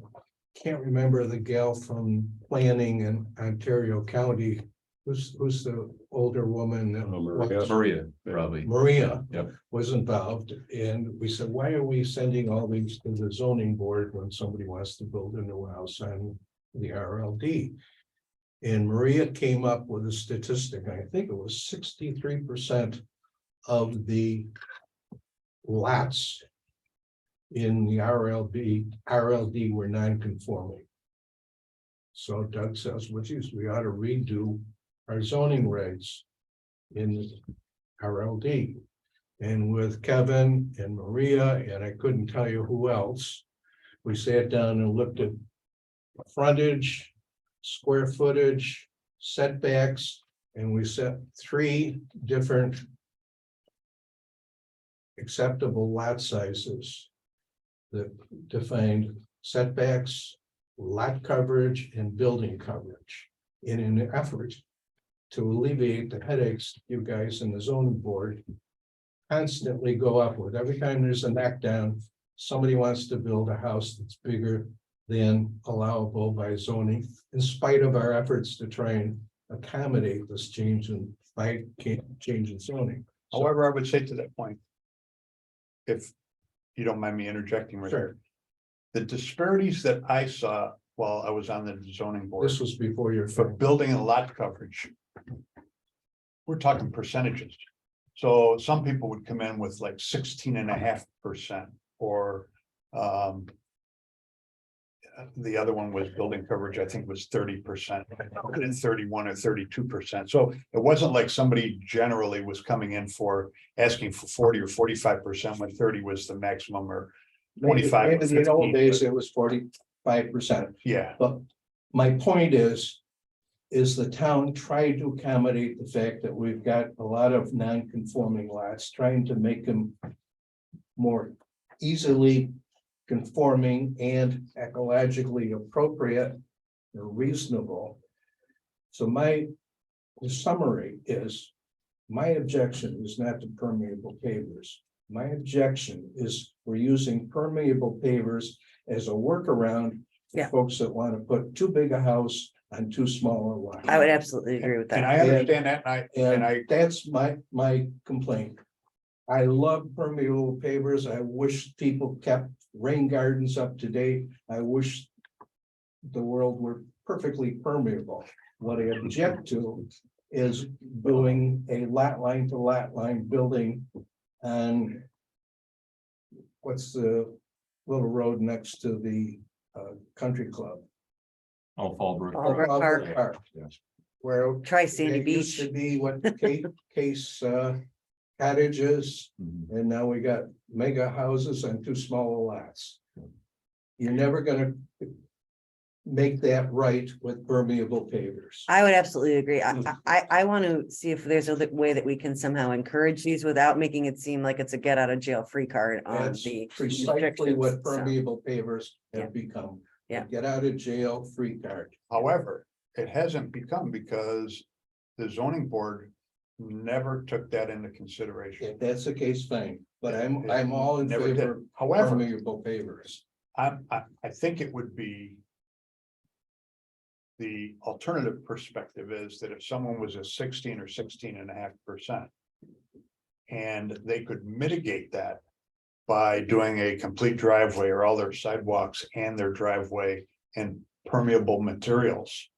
can't remember the gal from planning in Ontario County. Who's the older woman? that was- Maria, probably. Maria. Yep. Was involved, and we said, why are we sending all these to the zoning board when somebody wants to build a new house on the RLD? And Maria came up with a statistic, I think it was 63% of the lots in the RLD were non-conforming. So Doug says, well, geez, we ought to redo our zoning regs in RLD. And with Kevin and Maria, and I couldn't tell you who else, we sat down and looked at frontage, square footage, setbacks, and we set 3 different acceptable lot sizes that defined setbacks, lot coverage, and building coverage in an effort to alleviate the headaches you guys in the zoning board constantly go up with. Every time there's a knockdown, somebody wants to build a house that's bigger than allowable by zoning, in spite of our efforts to try and accommodate this change in zoning. However, I would say to that point, if you don't mind me interjecting right Sure. here, the disparities that I saw while I was on the zoning board This was before your. for building and lot coverage, we're talking percentages. So some people would come in with like 16.5%, or the other one was building coverage, I think was 30%, and 31 or 32%. So it wasn't like somebody generally was coming in for asking for 40 or 45% when 30 was the maximum, or 25 or Maybe in the old 15, days, but- it was 45%. yeah. But my point is the town tried to accommodate the fact that we've got a lot of non-conforming lots, trying to make them more easily conforming and ecologically appropriate or reasonable. So the summary is, my objection is not to permeable pavers. My objection is we're using permeable pavers as a workaround for Yeah. folks that want to put too big a house on too small a lot. I would absolutely agree with And that. I understand that, and I, And that's my complaint. I love permeable pavers. I wish people kept rain gardens up to date. I wish the world were perfectly permeable. What I object to is doing a lat line to lat line building and what's the little road next to the country club? Oh, Fallbrook. Fallbrook Park. Park, Yes. where Try Sandy it used Beach. to be what case cottages, Mhm. and now we got mega houses and two smaller lots. You're never gonna make that right with permeable pavers. I would absolutely agree. I want to see if there's a way that we can somehow encourage these without making it seem like it's a get out of jail free card on That's the. precisely what restrictions, so. permeable pavers Yeah. have become. Yeah. Get out of jail free card. However, it hasn't become because the zoning board never took that into consideration. If that's the case, fine, but I'm all in Never did. favor of However, permeable pavers. I think it would be. The alternative perspective is that if someone was a 16 or 16.5%. And they could mitigate that. By doing a complete driveway or all their sidewalks and their driveway and permeable materials.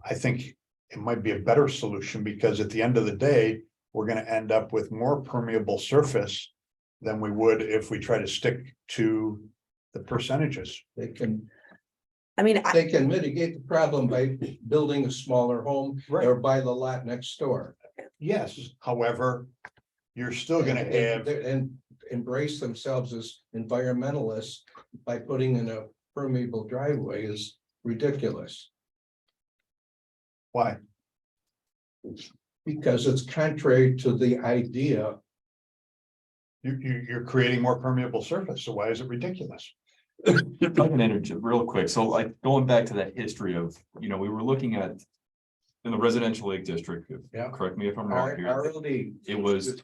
I think it might be a better solution because at the end of the day, we're gonna end up with more permeable surface. Than we would if we try to stick to the percentages. They can I mean, mitigate the problem by building a smaller home or buy the lot next door. Yes, however, you're still gonna have, And embrace themselves as environmentalists by putting in a permeable driveway is ridiculous. why? Because it's contrary to the idea. You're creating more permeable surface, so why is it ridiculous? If I can interject real quick, so like going back to that history of, we were looking at. In the residential Lake District, Yeah. correct me if I'm wrong here, RLD. it was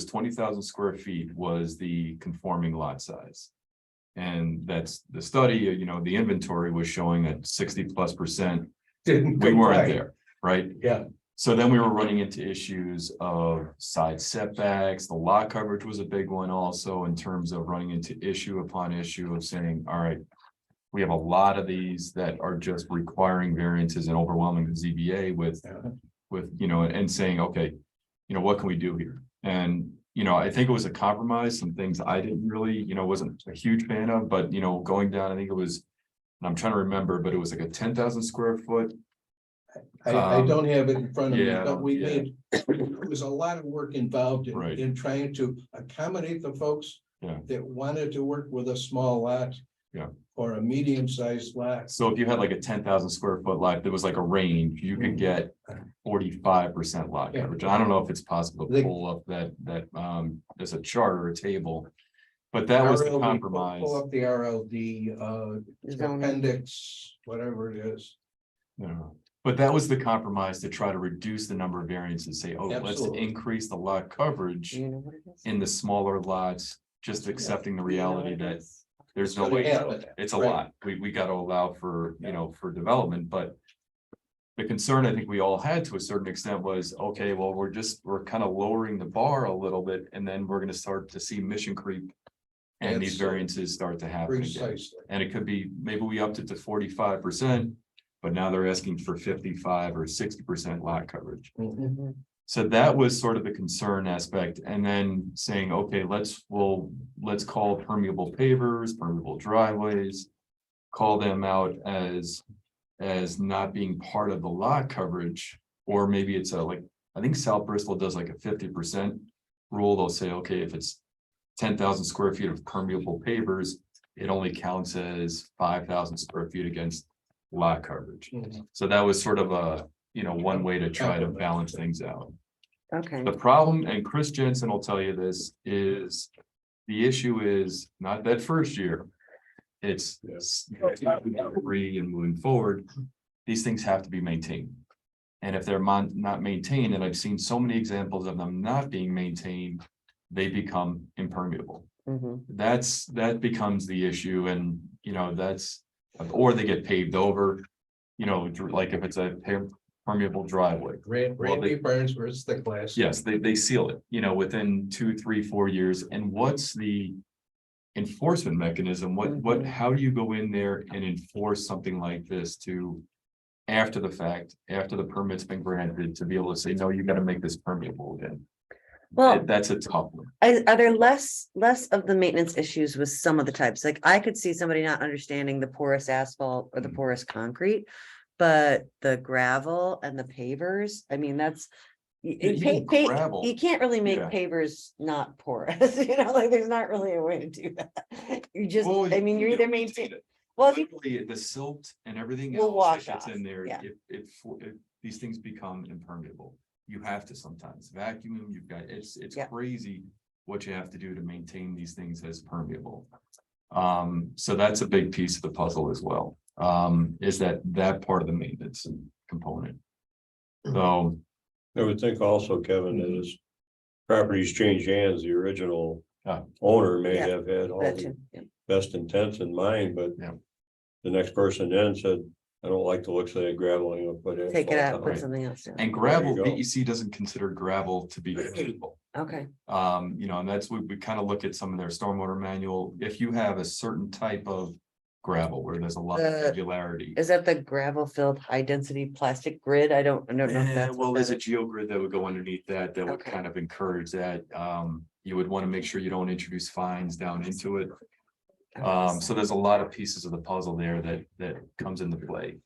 20,000 square feet was the conforming lot size. And that's the study, the inventory was showing that 60+%, Didn't. we weren't comply. there, right? Yeah. So then we were running into issues of side setbacks, the lot coverage was a big one also in terms of running into issue upon issue of saying, all right. We have a lot of these that are just requiring variances and overwhelming the ZBA with, and saying, okay, what can we do here? And, I think it was a compromise, some things I didn't really, wasn't a huge fan of, but, going down, I think it was, and I'm trying to remember, but it was like a 10,000 square foot. I don't have it in front of me, yeah, but we yeah. made, there was a lot of work involved Right. in trying to accommodate the folks. Yeah. That wanted to work with a small lot. Yeah. Or a medium-sized lot. So if you had like a 10,000 square foot lot, there was like a range, you could get 45% lot Yeah. coverage. I don't know if it's possible to They- pull up that, there's a chart or a table. But that was the RLD, compromise. Pull up the RLD, Zoning. appendix, whatever it is. No, but that was the compromise to try to reduce the number of variances, say, oh, let's Absolutely. increase the lot coverage you know what it is? in the smaller lots, just accepting the reality that there's no It's gonna way, happen. it's a Right. lot. We got to allow for, for development, but the concern I think we all had to a certain extent was, okay, well, we're kind of lowering the bar a little bit, and then we're going to start to see mission creep. And these That's variances start to happen again. Precisely. And it could be, maybe we upped it to 45%, but now they're asking for 55 or 60% lot coverage. Mhm. So that was sort of the concern aspect, and then saying, okay, let's call permeable pavers, permeable driveways. Call them out as not being part of the lot coverage, or maybe it's I think South Bristol does like a 50% rule. They'll say, okay, if it's 10,000 square feet of permeable pavers, it only counts as 5,000 square feet against lot coverage. Mhm. So that was sort of a, one way to try to balance things out. Okay, The problem, and Chris Jensen will tell you this, is the issue is not that first year. It's three and moving forward, these things have to be maintained. And if they're not maintained, and I've seen so many examples of them not being maintained, they become impermeable. mhm. That becomes the issue, and or they get paved over. Like if it's a permeable driveway. Randy Barnes, where's the glass? Yes, they seal it, within 2, 3, 4 years. And what's the enforcement mechanism? What, how do you go in there and enforce something like this to after the fact, after the permit's been granted, to be able to say, no, you gotta make this permeable again? Well, That's a tough one. are there less of the maintenance issues with some of the types? Like I could see somebody not understanding the porous asphalt or the porous concrete. But the gravel and the pavers, I mean, that's. Even gravel. You can't really make Yeah. pavers not porous, like there's not really a way to do that. You just, Well, I mean, you're you either maintain maintaining. it. Well, if you- Literally, the silt and everything Will else wash that gets off, in there, yeah. if these things become impermeable, you have to sometimes vacuum them. You've got, it's Yeah. crazy what you have to do to maintain these things as permeable. So that's a big piece of the puzzle as well, is that part of the maintenance component. So, I would think also, Kevin, that as properties change hands, the original Yeah. owner may Yeah. have had all that the too, yeah. best intents in mind, but Yeah. the next person then said, I don't like the looks of that gravel, and you'll put it. Take it out, put Right. something else down. and gravel, go. DEC doesn't consider gravel to be permeable. Okay, And that's what we kind of look at some of their stormwater manual. If you have a certain type of gravel where there's a lot of regularity. is that the gravel filled high density plastic grid? I don't know if that's. Well, what there's a that is. geogrid that would go underneath that would Okay. kind of encourage that. You would want to make sure you don't introduce fines down into it. So there's a lot of pieces of the puzzle there that comes into play,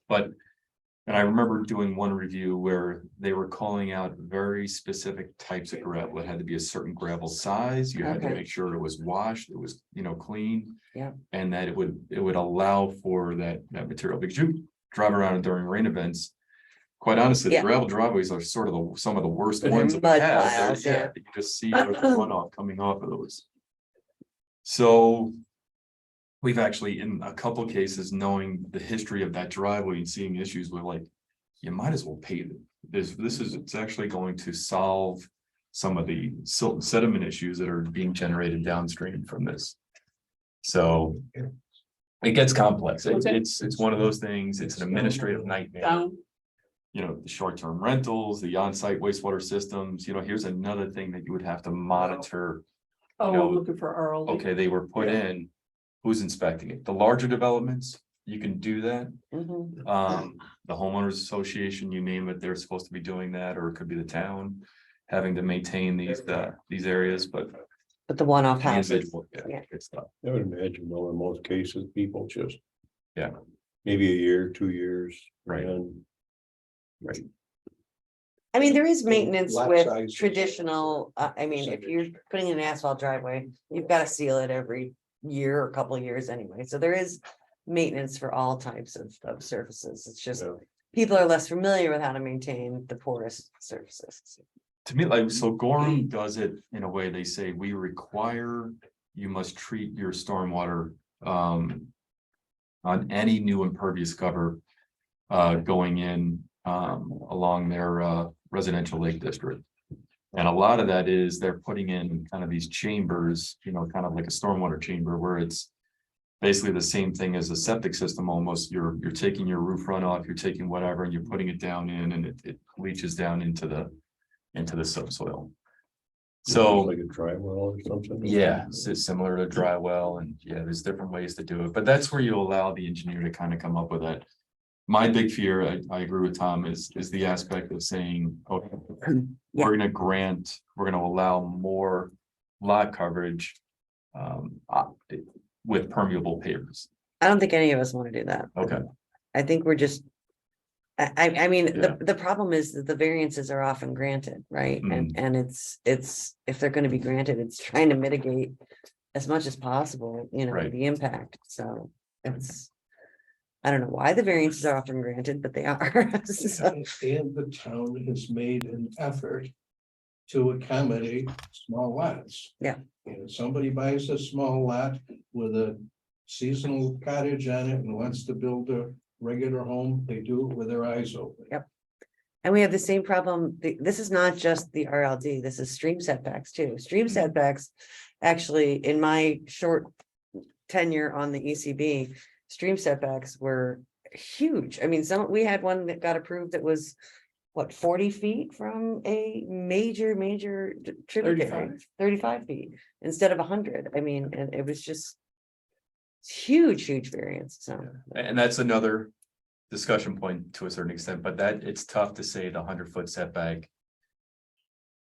and I remember doing one review where they were calling out very specific types of gravel. It had to be a certain gravel size. You had to Okay. make sure it was washed, it was, clean. Yeah. And that it would allow for that material, because you drive around during rain events. Quite honestly, the Yeah. gravel driveways are sort of some of the worst They're ones that we mud have. piles, yeah. You just see the runoff coming off of those. So. We've actually, in a couple cases, knowing the history of that driveway and seeing issues with, like, you might as well pave it. It's actually going to solve some of the silt and sediment issues that are being generated downstream from this. So it gets complex. It's one of those things. It's an administrative nightmare. The short-term rentals, the on-site wastewater systems, here's another thing that you would have to monitor. Looking for RO. Okay, they were put in. Who's inspecting it? The larger developments, you can do that. Mhm. The homeowners association, you name it, they're supposed to be doing that, or it could be the town having to maintain these areas, but. But the one-off the houses, individual, yeah. it's tough. I would imagine, though, in most cases, people just. Yeah. Maybe a year, 2 years. Right. And I mean, there is maintenance Lot with sizes. traditional, I mean, if you're putting in an asphalt driveway, you've got to seal it every year or couple of years anyway, so there is maintenance for all types of surfaces. It's just Yeah. people are less familiar with how to maintain the porous surfaces. To me, so Gorham does it in a way, they say, we require, you must treat your stormwater, on any new impervious cover, going in, along their, residential lake district. And a lot of that is they're putting in kind of these chambers, kind of like a stormwater chamber, where it's basically the same thing as a septic system almost. You're taking your roof runoff, you're taking whatever, and you're putting it down in, and it leaches down into the subsoil. So, like a dry well or something. yeah, it's similar to dry well, and yeah, there's different ways to do it, but that's where you allow the engineer to kind of come up with that. My big fear, I agree with Tom, is the aspect of saying, okay, Yeah. we're gonna allow more lot coverage. With permeable pavers. I don't think any of us want to do that. Okay. I think we're just. I mean, Yeah. the problem is that the variances are often granted, right? Mm-hmm. And it's, if they're gonna be granted, it's trying to mitigate as much as possible, Right. the impact, so it's. I don't know why the variances are often granted, but they are. So, And the town has made an effort to accommodate small lots. Yeah. And if somebody buys a small lot with a seasonal cottage on it and wants to build a regular home, they do it with their eyes open. And we have the same problem. This is not just the RLD, this is stream setbacks too. Stream setbacks, actually, in my short tenure on the ECB, stream setbacks were huge. I mean, we had one that got approved that was what, 40 feet from a major tributary, 35 feet instead of 100. I mean, and it was just huge variance, so. And that's another discussion point to a certain extent, but that it's tough to say the 100-foot setback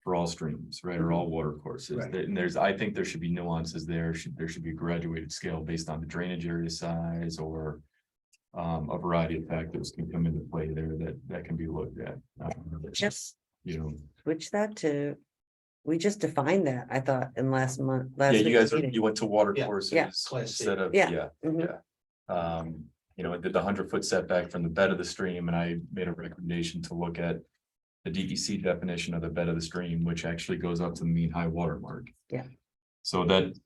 for all streams, right, or all water courses. Right. And I think there should be nuances there. There should be a graduated scale based on the drainage area size or a variety of factors can come into play there that can be looked at. Just You know, switch that to, we just defined that, I thought, in last yeah, you week's guys meeting. you went to water Yeah, courses yeah. Class C. instead of, Yeah. yeah. Mhm. You know, it did the 100-foot setback from the bed of the stream, and I made a recommendation to look at the DEC definition of the bed of the stream, which actually goes up to the mean high water mark. Yeah. So that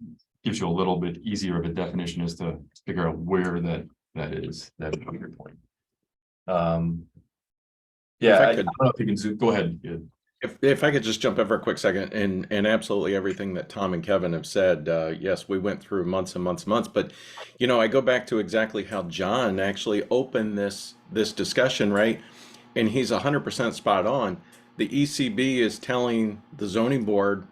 gives you a little bit easier of a definition as to figure out where that is, that your point. Yeah, If I I could- don't know if you can zoom, go ahead. Yeah. If I could just jump in for a quick second, and absolutely everything that Tom and Kevin have said, yes, we went through months and months and months, but you know, I go back to exactly how John actually opened this discussion, right? And he's 100% spot on. The ECB is telling the zoning board,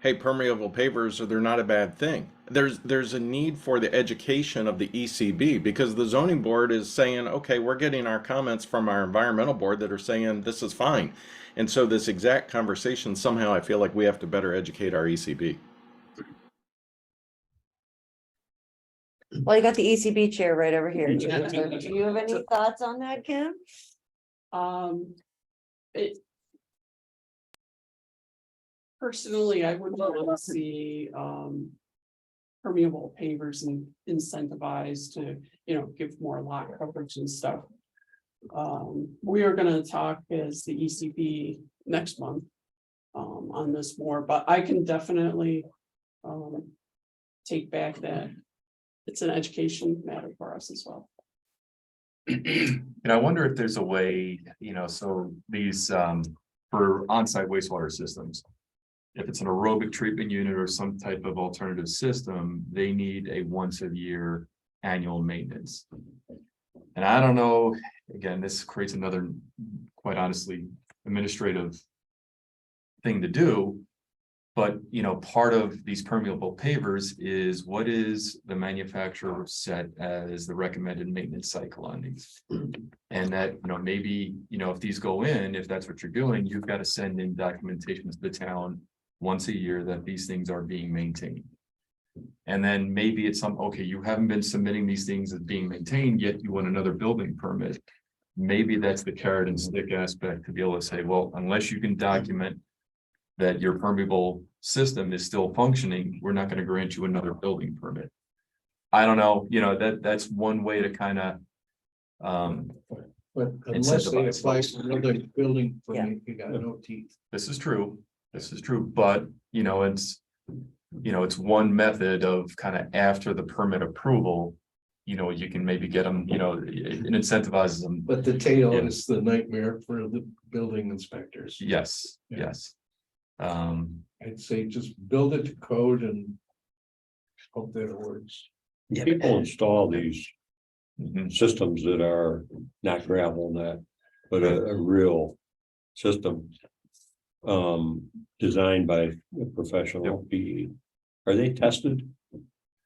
hey, permeable pavers, they're not a bad thing. There's a need for the education of the ECB because the zoning board is saying, okay, we're getting our comments from our environmental board that are saying this is fine. And so this exact conversation, somehow I feel like we have to better educate our ECB. Well, you got the ECB chair right over here. Do you have any thoughts on that, Kim? It. Personally, I would want to see, permeable pavers and incentivized to, give more lot coverage and stuff. We are gonna talk as the ECB next month, on this more, but I can definitely, take back that it's an education matter for us as well. And I wonder if there's a way, so these for on-site wastewater systems. If it's an aerobic treatment unit or some type of alternative system, they need a once-a-year annual maintenance. And I don't know, again, this creates another, quite honestly, administrative thing to do. But, part of these permeable pavers is what is the manufacturer set as the recommended maintenance cycle on these? And that, maybe, if these go in, if that's what you're doing, you've got to send in documentation to the town once a year that these things are being maintained. And then maybe it's okay, you haven't been submitting these things as being maintained, yet you want another building permit. Maybe that's the carrot and stick aspect to be able to say, well, unless you can document that your permeable system is still functioning, we're not going to grant you another building permit. I don't know, that's one way to kind of But unless they Incentivize apply folks. for another building Yeah. permit, you got no teeth. this is true, but it's one method of kind of after the permit approval. You can maybe get them, it incentivizes them. But the tail Yeah. is the nightmare for the building inspectors. Yes, Yeah. yes. I'd say just build it to code and hope that it works. People install these Mhm. systems that are not gravel net, but a real system. Designed by a professional PE. Are they tested?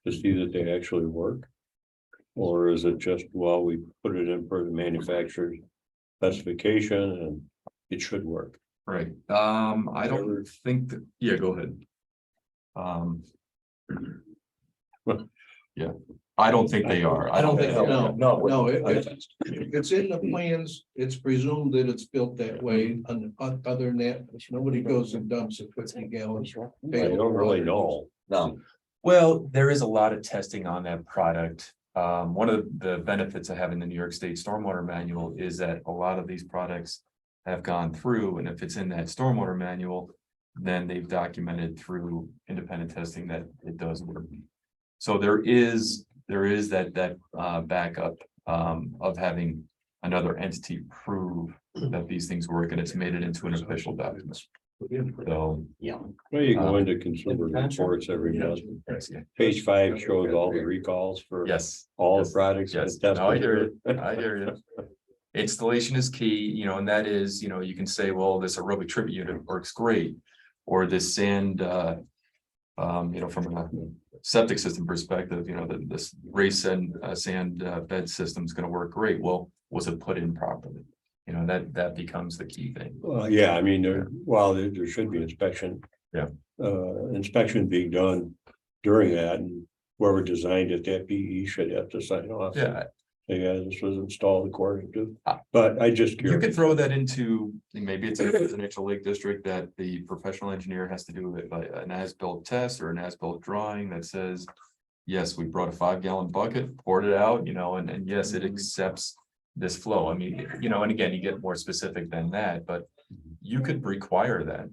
To see that they actually work? Or is it just, well, we put it in for the manufacturer's specification and it should work? Right, I don't think that, yeah, go ahead. Yeah, I don't think they are. I don't think, No, no. No, it's in the plans. It's presumed that it's built that way. And other than that, nobody goes and dumps a 50-gallon. I don't really know. No, Well, there is a lot of testing on that product. One of the benefits of having the New York State Stormwater Manual is that a lot of these products have gone through, and if it's in that stormwater manual, then they've documented through independent testing that it does work. So there is that backup of having another entity prove that these things work, and it's made it into an official document. So, Well, you go into consumer reports every month. Page 5 shows all the recalls for yes. all yes, the products. Yes, that no, I hear tested. you, I hear you. Installation is key, you know, and that is, you know, you can say, well, this aerobic tribute unit works great. Or this sand, you know, from a septic system perspective, you know, this raised sand bed system is gonna work great. Well, was it put in properly? You know, that becomes the key thing. Well, yeah, I mean, there should be inspection. Yeah. Inspection being done during that, and whoever designed it, that PE should have to sign off. Yeah, Yeah, this was installed according to, but I just. you could throw that into, maybe it's a residential lake district that the professional engineer has to do an as-built test or an as-built drawing that says, yes, we brought a 5-gallon bucket, poured it out, you know, and yes, it accepts this flow. I mean, you know, and again, you get more specific than that, but you could require that.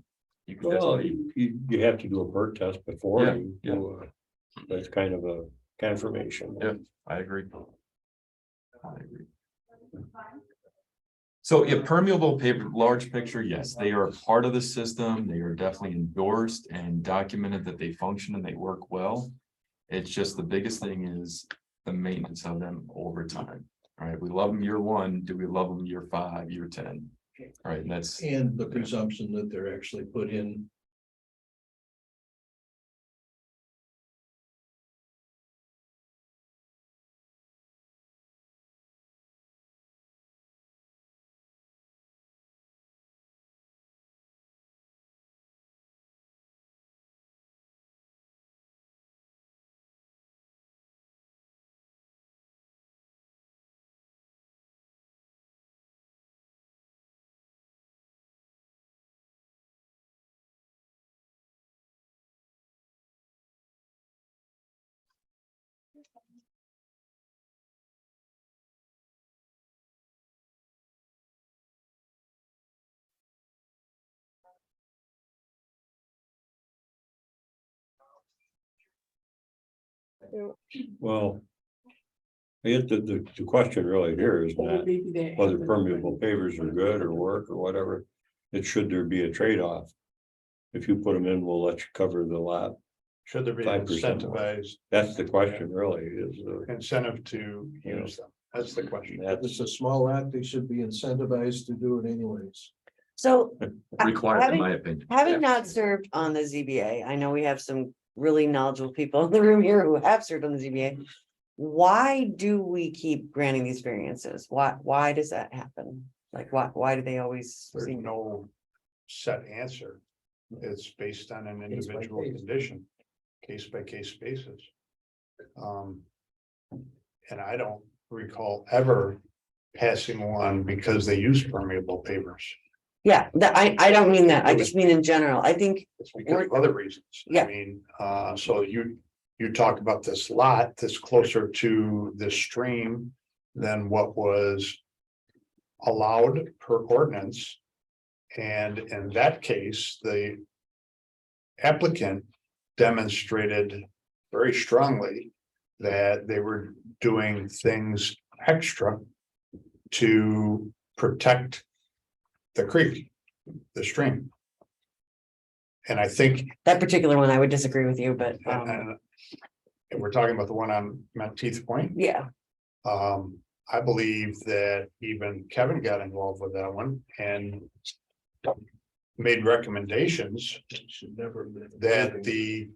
You could Well, definitely, you have to do a perk test before Yeah, you do that's kind of a confirmation. Yeah. I agree. So yeah, permeable paper, large picture, yes, they are a part of the system. They are definitely endorsed and documented that they function and they work well. It's just the biggest thing is the maintenance of them over time. All right, we love them year 1. Do we love them year 5, year 10? All right, and that's, And the presumption that they're actually put in. Well. I guess the question really here is not whether permeable pavers are good or work or whatever. It's should there be a trade-off? If you put them in, we'll let you cover the lot. Should there be 5% incentivized That's the question really is, incentive to use them? That's the question. If it's a small lot, they should be incentivized to do it anyways. So required in my opinion. having not served on the ZBA, I know we have some really knowledgeable people in the room here who have served on the ZBA. Why do we keep granting these variances? Why does that happen? Like, why do they always There's seem? no set answer. It's based on an Case by individual case. condition, case by case basis. And I don't recall ever passing one because they use permeable pavers. Yeah, I don't mean that. I just mean in general. I think, It's because of other reasons. Yeah. I mean, so you talk about this lot that's closer to the stream than what was allowed per ordinance. And in that case, the applicant demonstrated very strongly that they were doing things extra to protect the creek, the stream. And I think, that particular one, I would disagree with you, but, and if we're talking about the one on Menteith Point, yeah. I believe that even Kevin got involved with that one and made recommendations Should never. that the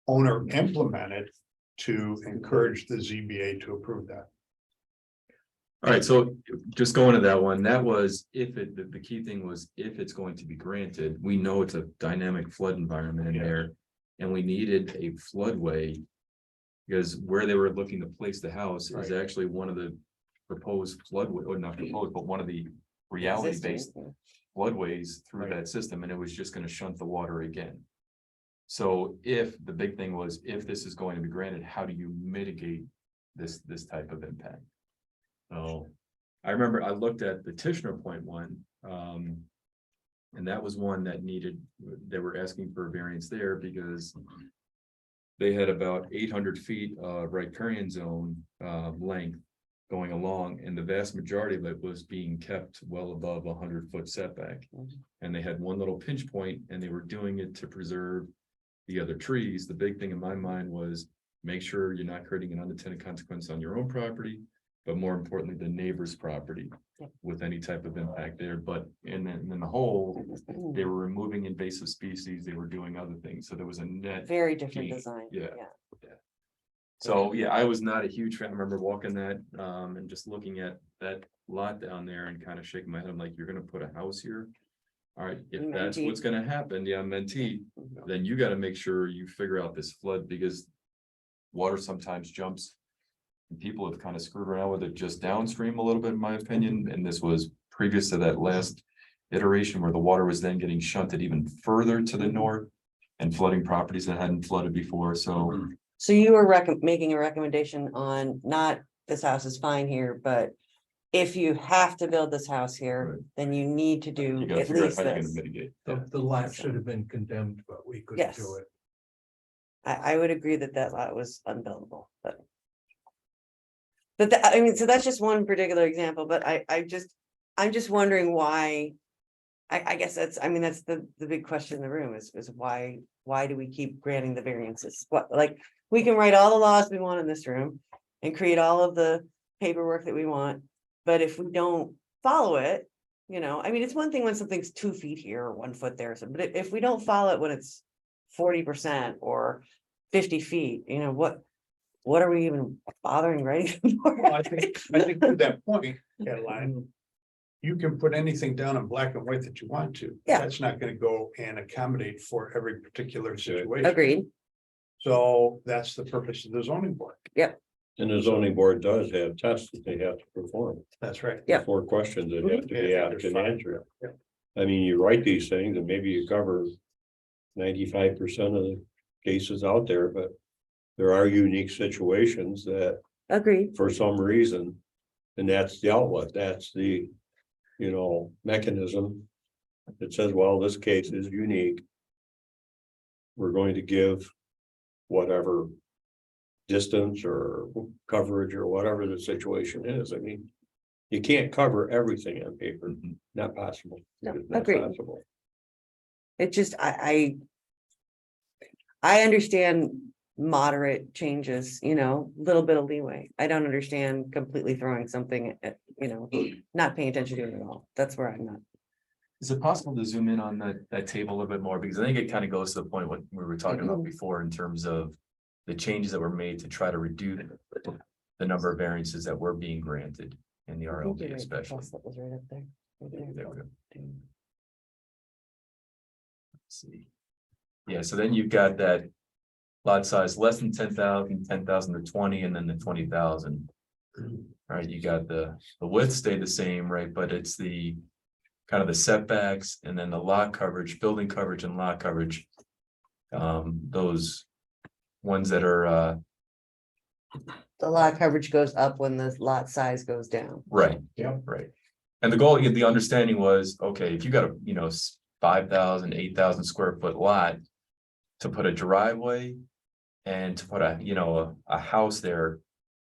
owner implemented to encourage the ZBA to approve that. All right, so just going to that one, that was if it, the key thing was if it's going to be granted, we know it's a dynamic flood environment in Yes. there. And we needed a floodway. Because where they were looking to place the house is Right. actually one of the proposed floodway, or not proposed, but one of the reality-based floodways through Right. that system, and it was just gonna shunt the water again. So if the big thing was, if this is going to be granted, how do you mitigate this type of impact? So I remember I looked at the Tishner Point one, and that was one that needed, they were asking for a variance there because they had about 800 feet of riparian zone length going along, and the vast majority of it was being kept well above 100-foot setback. And they had one little pinch point, and they were doing it to preserve the other trees. The big thing in my mind was make sure you're not creating an unintended consequence on your own property, but more importantly, the neighbor's property. Yep. With any type of impact there, but and then in the whole, they were removing invasive species, they were doing other things, so there was a net. Very different gain. design. Yeah. So, yeah, I was not a huge fan. I remember walking that, and just looking at that lot down there and kind of shaking my head. I'm like, you're gonna put a house here? All right, if that's Mentee. what's gonna happen, yeah, mentee, then you gotta make sure you figure out this flood because water sometimes jumps. And people have kind of screwed around with it just downstream a little bit, in my opinion, and this was previous to that last iteration where the water was then getting shunted even further to the north and flooding properties that hadn't flooded before, so. So you were making a recommendation on not this house is fine here, but if you have to build this house here, Right. then you need to do You gotta at figure out least how you're gonna this. mitigate. The lot should have been condemned, but we couldn't Yes. do it. I would agree that that lot was unbuildable, but. I mean, so that's just one particular example, but I'm just wondering why. I guess that's the big question in the room is why do we keep granting the variances? What, like, we can write all the laws we want in this room and create all of the paperwork that we want, but if we don't follow it, I mean, it's one thing when something's 2 feet here or 1 foot there, but if we don't follow it when it's 40% or 50 feet, what are we even bothering writing for? Well, I think to that point, Caroline, you can put anything down in black and white that you want to. Yeah. That's not gonna go and accommodate for every particular situation. Agreed. So that's the purpose of the zoning board. And the zoning board does have tests that they have to perform. That's right. Yeah. 4 questions that have to be Yeah, asked there's and 5. answered. Yeah. I mean, you write these things and maybe you cover 95% of the cases out there, but there are unique situations that Agreed. for some reason, and that's the outlet, that's the, mechanism that says, well, this case is unique. We're going to give whatever distance or coverage or whatever the situation is. I mean, you can't cover everything on paper, not possible. No, It's not agreed. possible. It just, I understand moderate changes, little bit of leeway. I don't understand completely throwing something at, not paying attention to it at all. That's where I'm not. Is it possible to zoom in on that table a little bit more? Because I think it kind of goes to the point what we were talking about before in terms of the changes that were made to try to reduce the number of variances that were being granted in the I think you're RLD right, especially. That was right up there. Right there. There we go. Let's see. Yeah, so then you've got that lot size less than 10,000, 10,000 to 20, and then the 20,000. Right, you got the width stayed the same, right? But it's the kind of the setbacks and then the lot coverage, building coverage and lot coverage. Those ones that are The lot coverage goes up when the lot size goes down. right. Yep. Right. And the goal, the understanding was, okay, if you got a, 5,000, 8,000 square foot lot to put a driveway and to put a house there,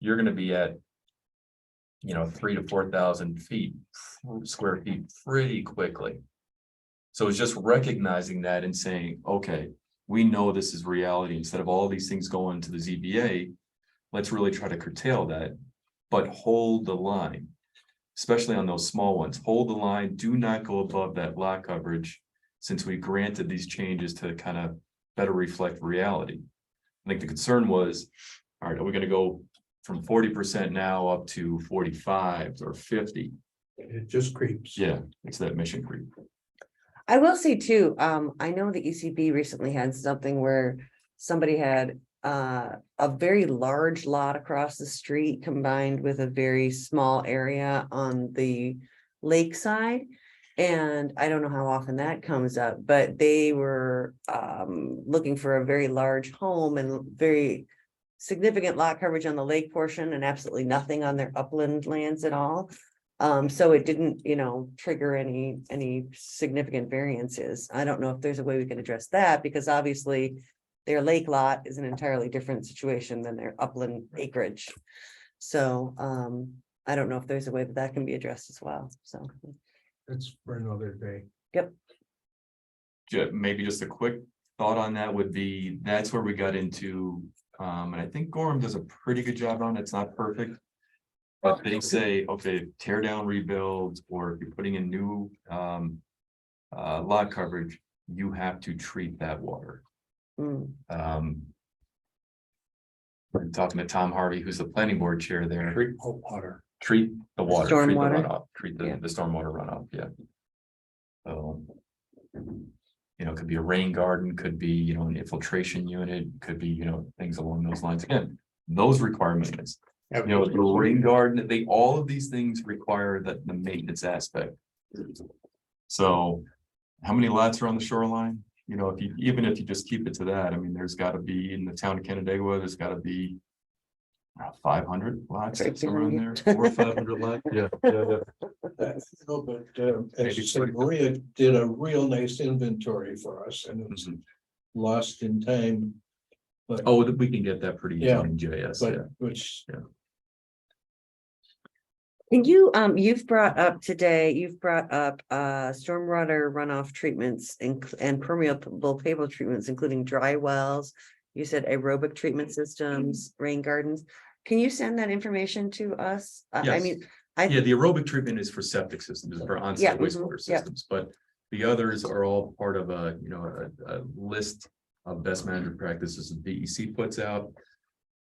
you're gonna be at 3,000 to 4,000 square feet pretty quickly. So it's just recognizing that and saying, okay, we know this is reality. Instead of all these things going to the ZBA, let's really try to curtail that, but hold the line, especially on those small ones. Hold the line, do not go above that lot coverage, since we granted these changes to kind of better reflect reality. I think the concern was, all right, are we gonna go from 40% now up to 45 or 50? It just creeps. Yeah, it's that mission creep. I will say too, I know the ECB recently had something where somebody had a very large lot across the street combined with a very small area on the lakeside. And I don't know how often that comes up, but they were looking for a very large home and very significant lot coverage on the lake portion and absolutely nothing on their upland lands at all. So it didn't, trigger any significant variances. I don't know if there's a way we can address that, because obviously their lake lot is an entirely different situation than their upland acreage. So I don't know if there's a way that can be addressed as well, so. That's for another day. Yep. Maybe just a quick thought on that would be, that's where we got into, and I think Gorham does a pretty good job on it. It's not perfect. But they say, okay, tear down, rebuild, or if you're putting in new lot coverage, you have to treat that water. Mm, We're talking to Tom Harvey, who's the planning board chair there. Treat water. Treat the water, treat the Stormwater? runoff, treat Yeah. the stormwater runoff, yeah. So. You know, it could be a rain garden, could be, you know, an infiltration unit, could be, you know, things along those lines. Again, those require maintenance. You know, the rain garden, all of these things require the maintenance aspect. So how many lots are on the shoreline? You know, even if you just keep it to that, I mean, there's gotta be in the town of Canandaigua, there's gotta be 500 lots, Right somewhere in there, behind you. 400 or 500 lots, yeah. No, but Maybe as you said, Maria did a real nice inventory for us and it was Mhm. lost in time. But, Oh, we can get that pretty easy Yeah, in GIS, yeah. but which, Can you, you've brought up stormwater runoff treatments and permeable pavement treatments, including dry wells. You said aerobic treatment systems, rain gardens. Can you send that information to us? I Yes. mean, Yeah, the aerobic treatment is for septic systems, for Yeah, on-site mhm, wastewater yeah. systems, but the others are all part of a list of best management practices that DEC puts out.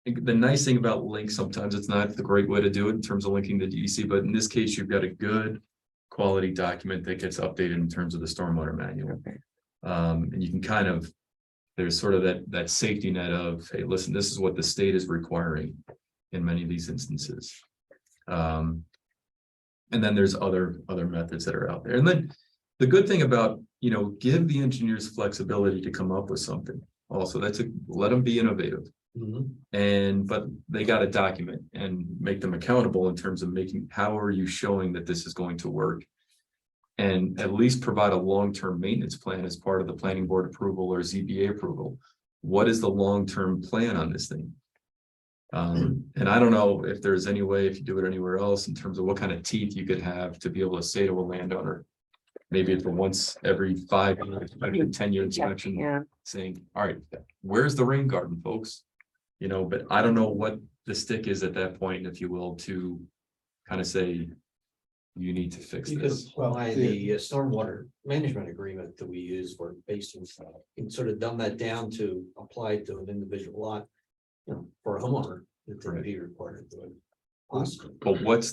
I think the nice thing about links, sometimes it's not the great way to do it in terms of linking the DEC, but in this case, you've got a good quality document that gets updated in terms of the stormwater manual. Okay. And you can kind of, there's sort of that safety net of, hey, listen, this is what the state is requiring in many of these instances. And then there's other methods that are out there. And then the good thing about, you know, give the engineers flexibility to come up with something. Also, let them be innovative. But they got to document and make them accountable in terms of how are you showing that this is going to work? And at least provide a long-term maintenance plan as part of the planning board approval or ZBA approval. What is the long-term plan on this thing? And I don't know if there's any way, if you do it anywhere else, in terms of what kind of teeth you could have to be able to say to a landowner. Maybe it's a once every 5 years, 10-year inspection, Yeah, saying, all right, where's the rain garden, folks? You know, but I don't know what the stick is at that point, if you will, to kind of say, you need to fix You could this. apply the stormwater management agreement that we use for basins, and sort of dumb that down to apply to an individual lot. You know, for a homeowner, that they would be required to do it. Possibly. But what's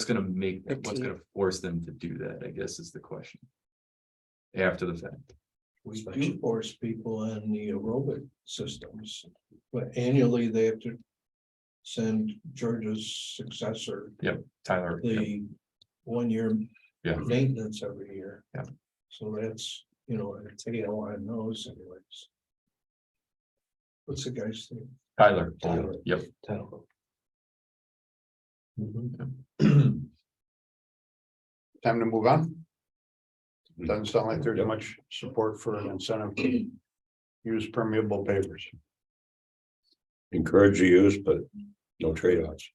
gonna make, The what's teeth. gonna force them to do that, I guess is the question. After the fact. we do force people on the aerobic systems, but annually they have to send Georgia's successor Tyler. the 1 year Yeah. maintenance every year. Yeah. So that's, you know, a tail on those anyways. What's the guy's name? Tyler. Tyler. Yep. Tyler. Time to move on. Doesn't sound like there's much support for an incentive to use permeable pavers. Encourage the use, but no trade-offs.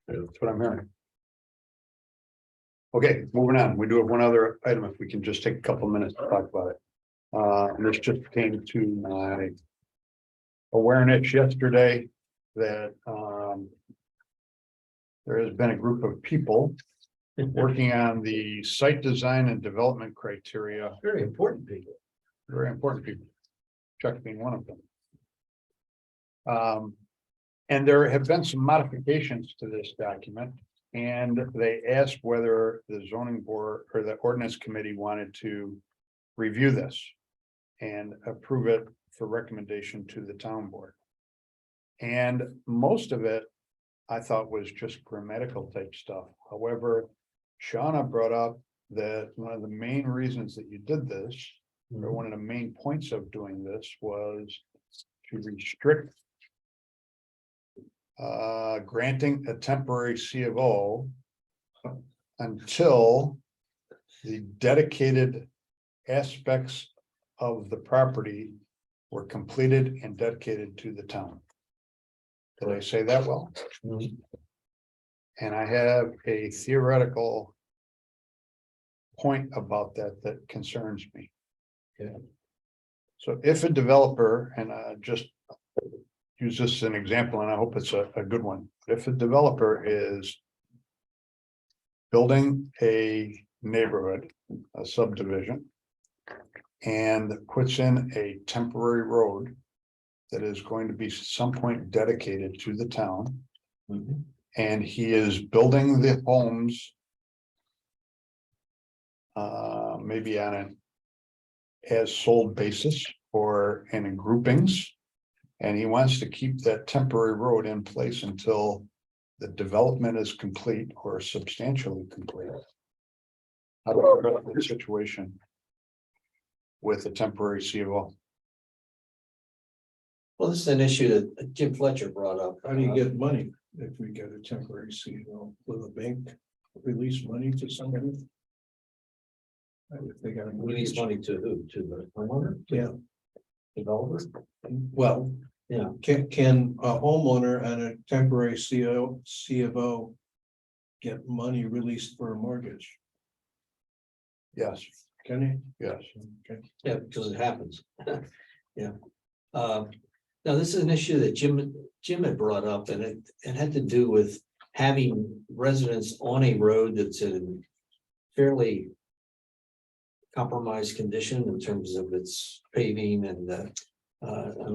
That's what I'm hearing. Okay, moving on. We do have one other item, if we can just take a couple minutes to talk about it. And this just came to my awareness yesterday that there has been a group of people working on the site design and development criteria. Very important people. Very important people. Chuck being one of them. And there have been some modifications to this document, and they asked whether the zoning board or the ordinance committee wanted to review this and approve it for recommendation to the town board. And most of it, I thought, was just grammatical type stuff. However, Shauna brought up that one of the main reasons that you did this, or one of the main points of doing this, was to restrict granting a temporary C of O until the dedicated aspects of the property were completed and dedicated to the town. Did I say that well? And I have a theoretical point about that concerns me. Okay. So if a developer, and just use this as an example, and I hope it's a good one. If a developer is building a neighborhood, a subdivision, and puts in a temporary road that is going to be at some point dedicated to the town, and he is building the homes maybe on an as sold basis or in groupings. And he wants to keep that temporary road in place until the development is complete or substantially complete. How do we address the situation with a temporary CFO? Well, this is an issue that Jim Fletcher brought up. How do you get money if we get a temporary CO? Will the bank release money to somebody? If they got a Release money to who? To the homeowner? Yeah, Developer? well, Yeah. can a homeowner on a temporary CFO get money released for a mortgage? Yes, Can he? yes. Okay. Yeah, because it happens. Yeah. Now, this is an issue that Jim had brought up, and it had to do with having residents on a road that's in fairly compromised condition in terms of its paving and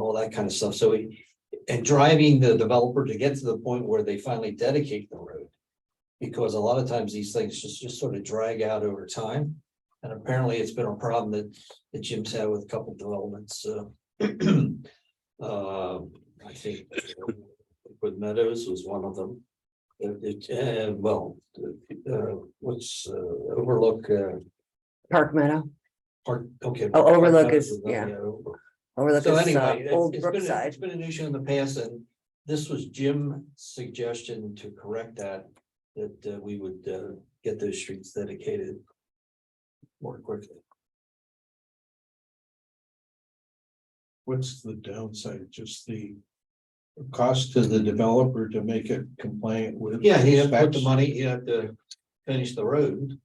all that kind of stuff. So and driving the developer to get to the point where they finally dedicate the road. Because a lot of times these things just sort of drag out over time. And apparently it's been a problem that Jim's had with a couple developments. I think with Meadows was one of them. What's Overlook Park Meadow, Park, okay. Oh, Overlook Park is- Meadows, yeah. Overlook. Overlook So is anyway, Old it's been Brookside. an issue in the past, and this was Jim's suggestion to correct that we would get those streets dedicated more quickly. What's the downside? Just the cost to the developer to make it compliant with? Yeah, he had to put the specs? money, you have to finish the road.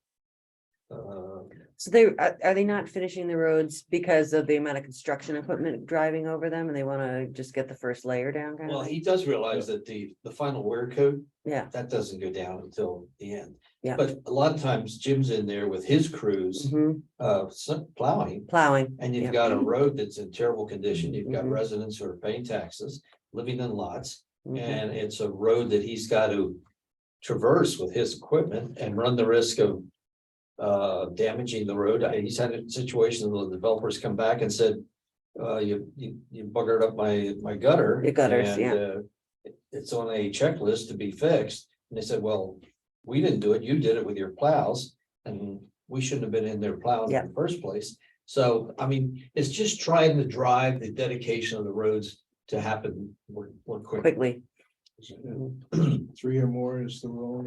So are they not finishing the roads because of the amount of construction equipment driving over them and they want to just get the first layer down? kind of Well, thing? he does realize that the final wear code, Yeah, that doesn't go down until the end. Yeah. But a lot of times Jim's in there with his crews, mhm, plowing. plowing. And you've yeah. got a road that's in terrible condition. You've got Mhm. residents who are paying taxes, living in lots. Mhm. And it's a road that he's got to traverse with his equipment and run the risk of damaging the road. He's had situations where the developers come back and said, you buggered up my gutter. Your gutters, and, yeah. It's on a checklist to be fixed. And they said, well, we didn't do it. You did it with your plows. And we shouldn't have been in there plowing Yeah. in the first place. So, I mean, it's just trying to drive the dedication of the roads to happen more quickly. Quickly. 3 or more is the rule.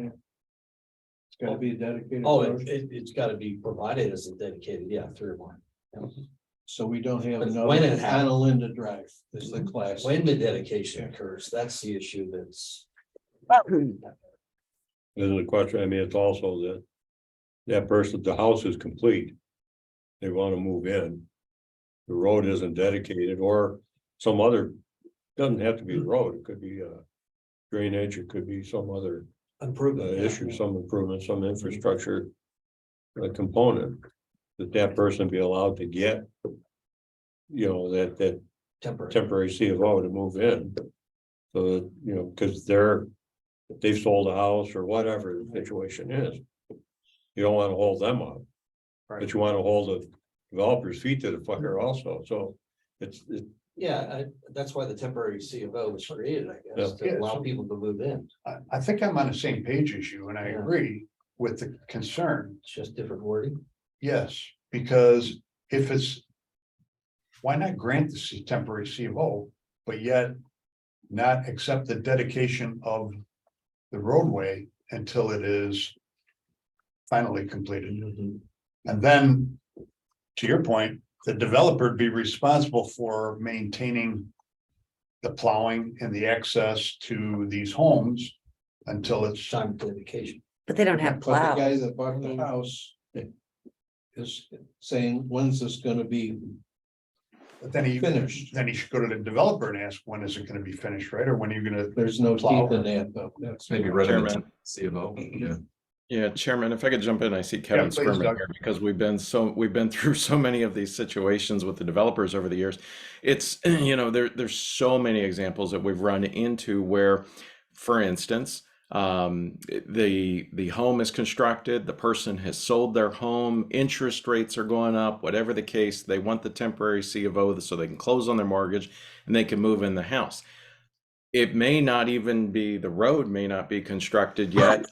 It's gotta be a dedicated. Oh, road. it's got to be provided as a dedicated, 3 or more. So we don't have But enough when it happens- on Linda Drive is the class. When the dedication occurs, that's the issue that's. There's a question, I mean, it's also that person, the house is complete. They want to move in. The road isn't dedicated or some other, doesn't have to be the road, it could be drainage, it could be some other Improvement. issue, some improvement, some infrastructure component. That person be allowed to get, that Temporary. temporary CFO to move in. So that, because they've sold a house or whatever the situation is. You don't want to hold them up. But you want to hold the developer's feet to the fucker also, so it's. Yeah, that's why the temporary C of O was created, I guess, Yeah. to allow people to move in. I think I'm on the same page as you, and I Yeah. agree with the concern. It's just different wording. Yes, because if it's. Why not grant the temporary CFO, but yet not accept the dedication of the roadway until it is finally completed? And then, to your point, the developer would be responsible for maintaining the plowing and the access to these homes until it's. Time dedication. But they don't have But the guy plows. that bought the house is saying, when's this gonna be But then Finished. then he should go to the developer and ask, when is it gonna be finished, right? Or when are you gonna? There's no Plow. teeth in that, though. That's Maybe redundant Chairman. to C of O, yeah. Yeah, Chairman, if I could jump in, I see Kevin please, squirming Doug. here because we've been through so many of these situations with the developers over the years. It's, there's so many examples that we've run into where, for instance, the home is constructed, the person has sold their home, interest rates are going up, whatever the case, they want the temporary C of O so they can close on their mortgage and they can move in the house. It may not even be, the road may not be constructed yet.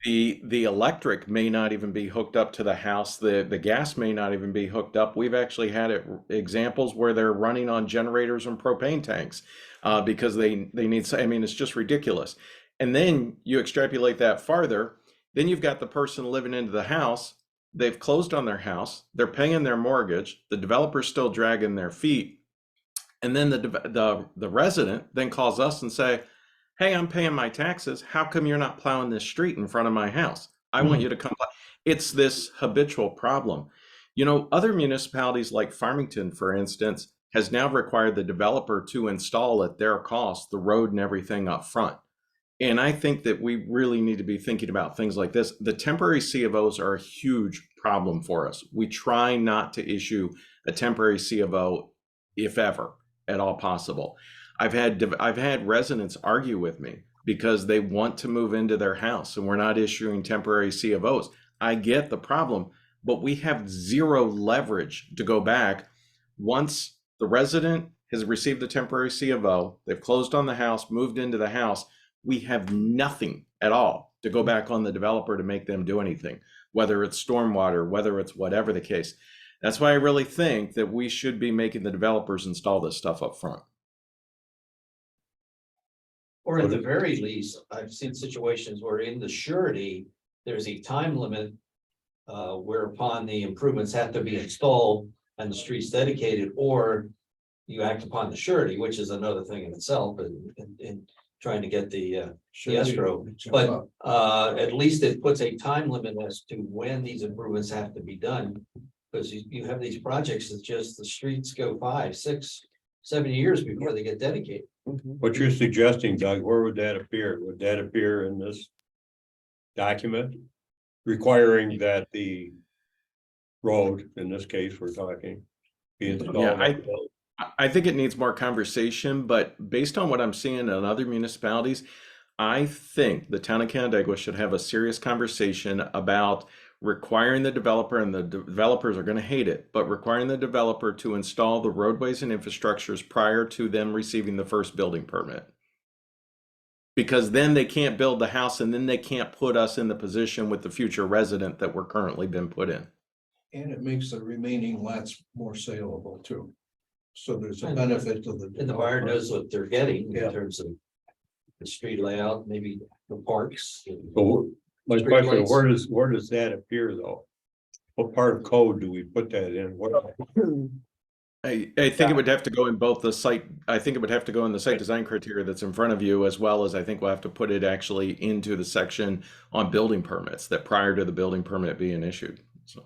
The electric may not even be hooked up to the house. The gas may not even be hooked up. We've actually had examples where they're running on generators and propane tanks because they need. I mean, it's just ridiculous. And then you extrapolate that farther. Then you've got the person living into the house. They've closed on their house. They're paying their mortgage. The developer's still dragging their feet. And then the resident then calls us and say, hey, I'm paying my taxes. How come you're not plowing this street in front of my house? I want you to come. It's this habitual problem. Other municipalities like Farmington, for instance, has now required the developer to install at their cost the road and everything up front. And I think that we really need to be thinking about things like this. The temporary C of Os are a huge problem for us. We try not to issue a temporary C of O, if ever, at all possible. I've had residents argue with me because they want to move into their house and we're not issuing temporary C of Os. I get the problem, but we have zero leverage to go back. Once the resident has received the temporary C of O, they've closed on the house, moved into the house, we have nothing at all to go back on the developer to make them do anything, whether it's stormwater, whether it's whatever the case. That's why I really think that we should be making the developers install this stuff up front. Or at the very least, I've seen situations where in the surety, there's a time limit. Whereupon the improvements have to be installed and the streets dedicated, or you act upon the surety, which is another thing in itself, in trying to get the escrow. But at least it puts a time limit as to when these improvements have to be done. Because you have these projects that just the streets go 5, 6, 7 years before they get dedicated. What you're suggesting, Doug, where would that appear? Would that appear in this document? Requiring that the road, in this case, we're talking, be installed. Yeah, I think it needs more conversation, but based on what I'm seeing in other municipalities, I think the town of Canandaigua should have a serious conversation about requiring the developer, and the developers are going to hate it, but requiring the developer to install the roadways and infrastructures prior to them receiving the first building permit. Because then they can't build the house and then they can't put us in the position with the future resident that we're currently been put in. And it makes the remaining lots more saleable too. So there's a benefit to the. And the buyer knows what they're getting Yeah. in terms of the street layout, maybe the parks. So my Street question, lights. where does that appear though? What part of code do we put that in? What? I think it would have to go in both the site, I think it would have to go in the site design criteria that's in front of you, as well as I think we'll have to put it actually into the section on building permits, that prior to the building permit being issued, so.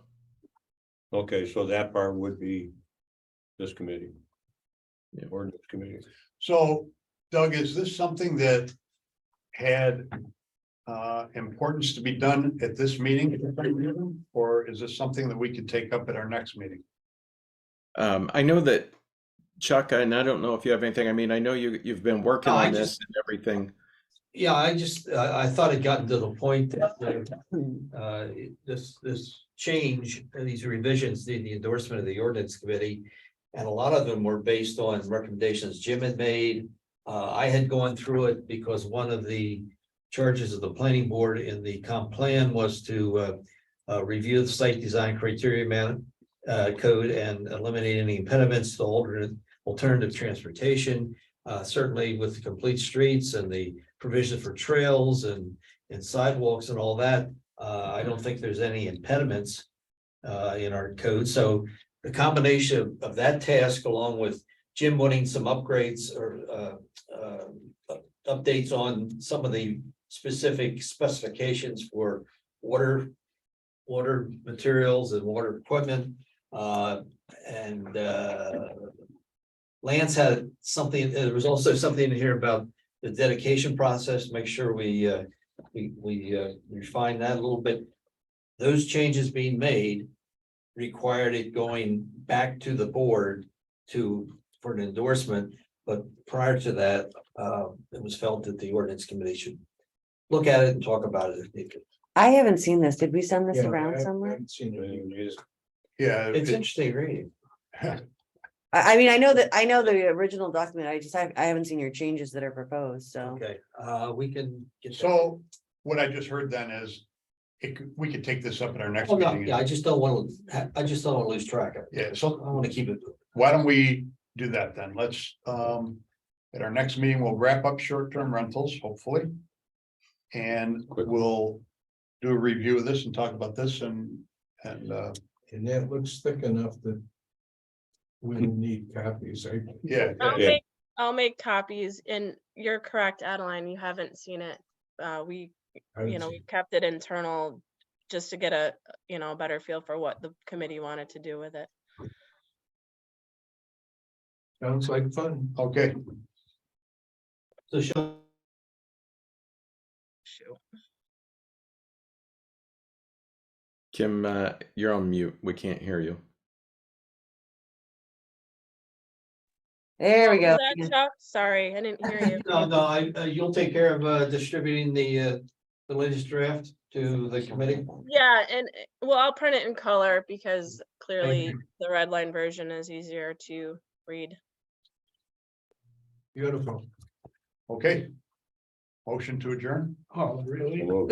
Okay, so that part would be this committee. Yeah. Ordinance committee. So Doug, is this something that had importance to be done at this meeting? Or is this something that we could take up at our next meeting? I know that Chuck, and I don't know if you have anything, I mean, I know you've been working No, I on this just- and everything. Yeah, I thought it gotten to the point that this change, these revisions, the endorsement of the ordinance committee. And a lot of them were based on recommendations Jim had made. I had gone through it because one of the charges of the planning board in the comp plan was to review the site design criteria code and eliminate any impediments to alternative transportation. Certainly with the complete streets and the provision for trails and sidewalks and all that, I don't think there's any impediments in our code. So the combination of that task, along with Jim wanting some upgrades or updates on some of the specific specifications for water materials and water equipment, And Lance had something, there was also something in here about the dedication process, make sure we refine that a little bit. Those changes being made required it going back to the board for an endorsement. But prior to that, it was felt that the ordinance committee should look at it and talk about it if they could. I haven't seen this. Did we send this Yeah, around I somewhere? haven't seen it. Yeah, It's interesting reading. I mean, I know the original document. I haven't seen your changes that are proposed, so. Okay, we can get. that. so what I just heard then is we could take this up at our next Oh, no, meeting. yeah, I just don't want to lose track of it. Yeah, so I want to keep it. why don't we do that then? Let's, at our next meeting, we'll wrap up short-term rentals, hopefully. And we'll do a review of this and talk about this and that looks thick enough that we need copies. yeah. Yeah. I'll make copies, and you're correct, Adeline, you haven't seen it. We kept it internal just to get a better feel for what the committee wanted to do with it. Sounds like fun. Okay, So Sean, Shoot. Kim, you're on mute. We can't hear you. There we go. Was that Chuck? Sorry, I didn't hear you. no, you'll take care of distributing the latest draft to the committee. Yeah, and well, I'll print it in color because clearly the red line version is easier to read. Beautiful. okay. Motion to adjourn? Oh, really? Hello.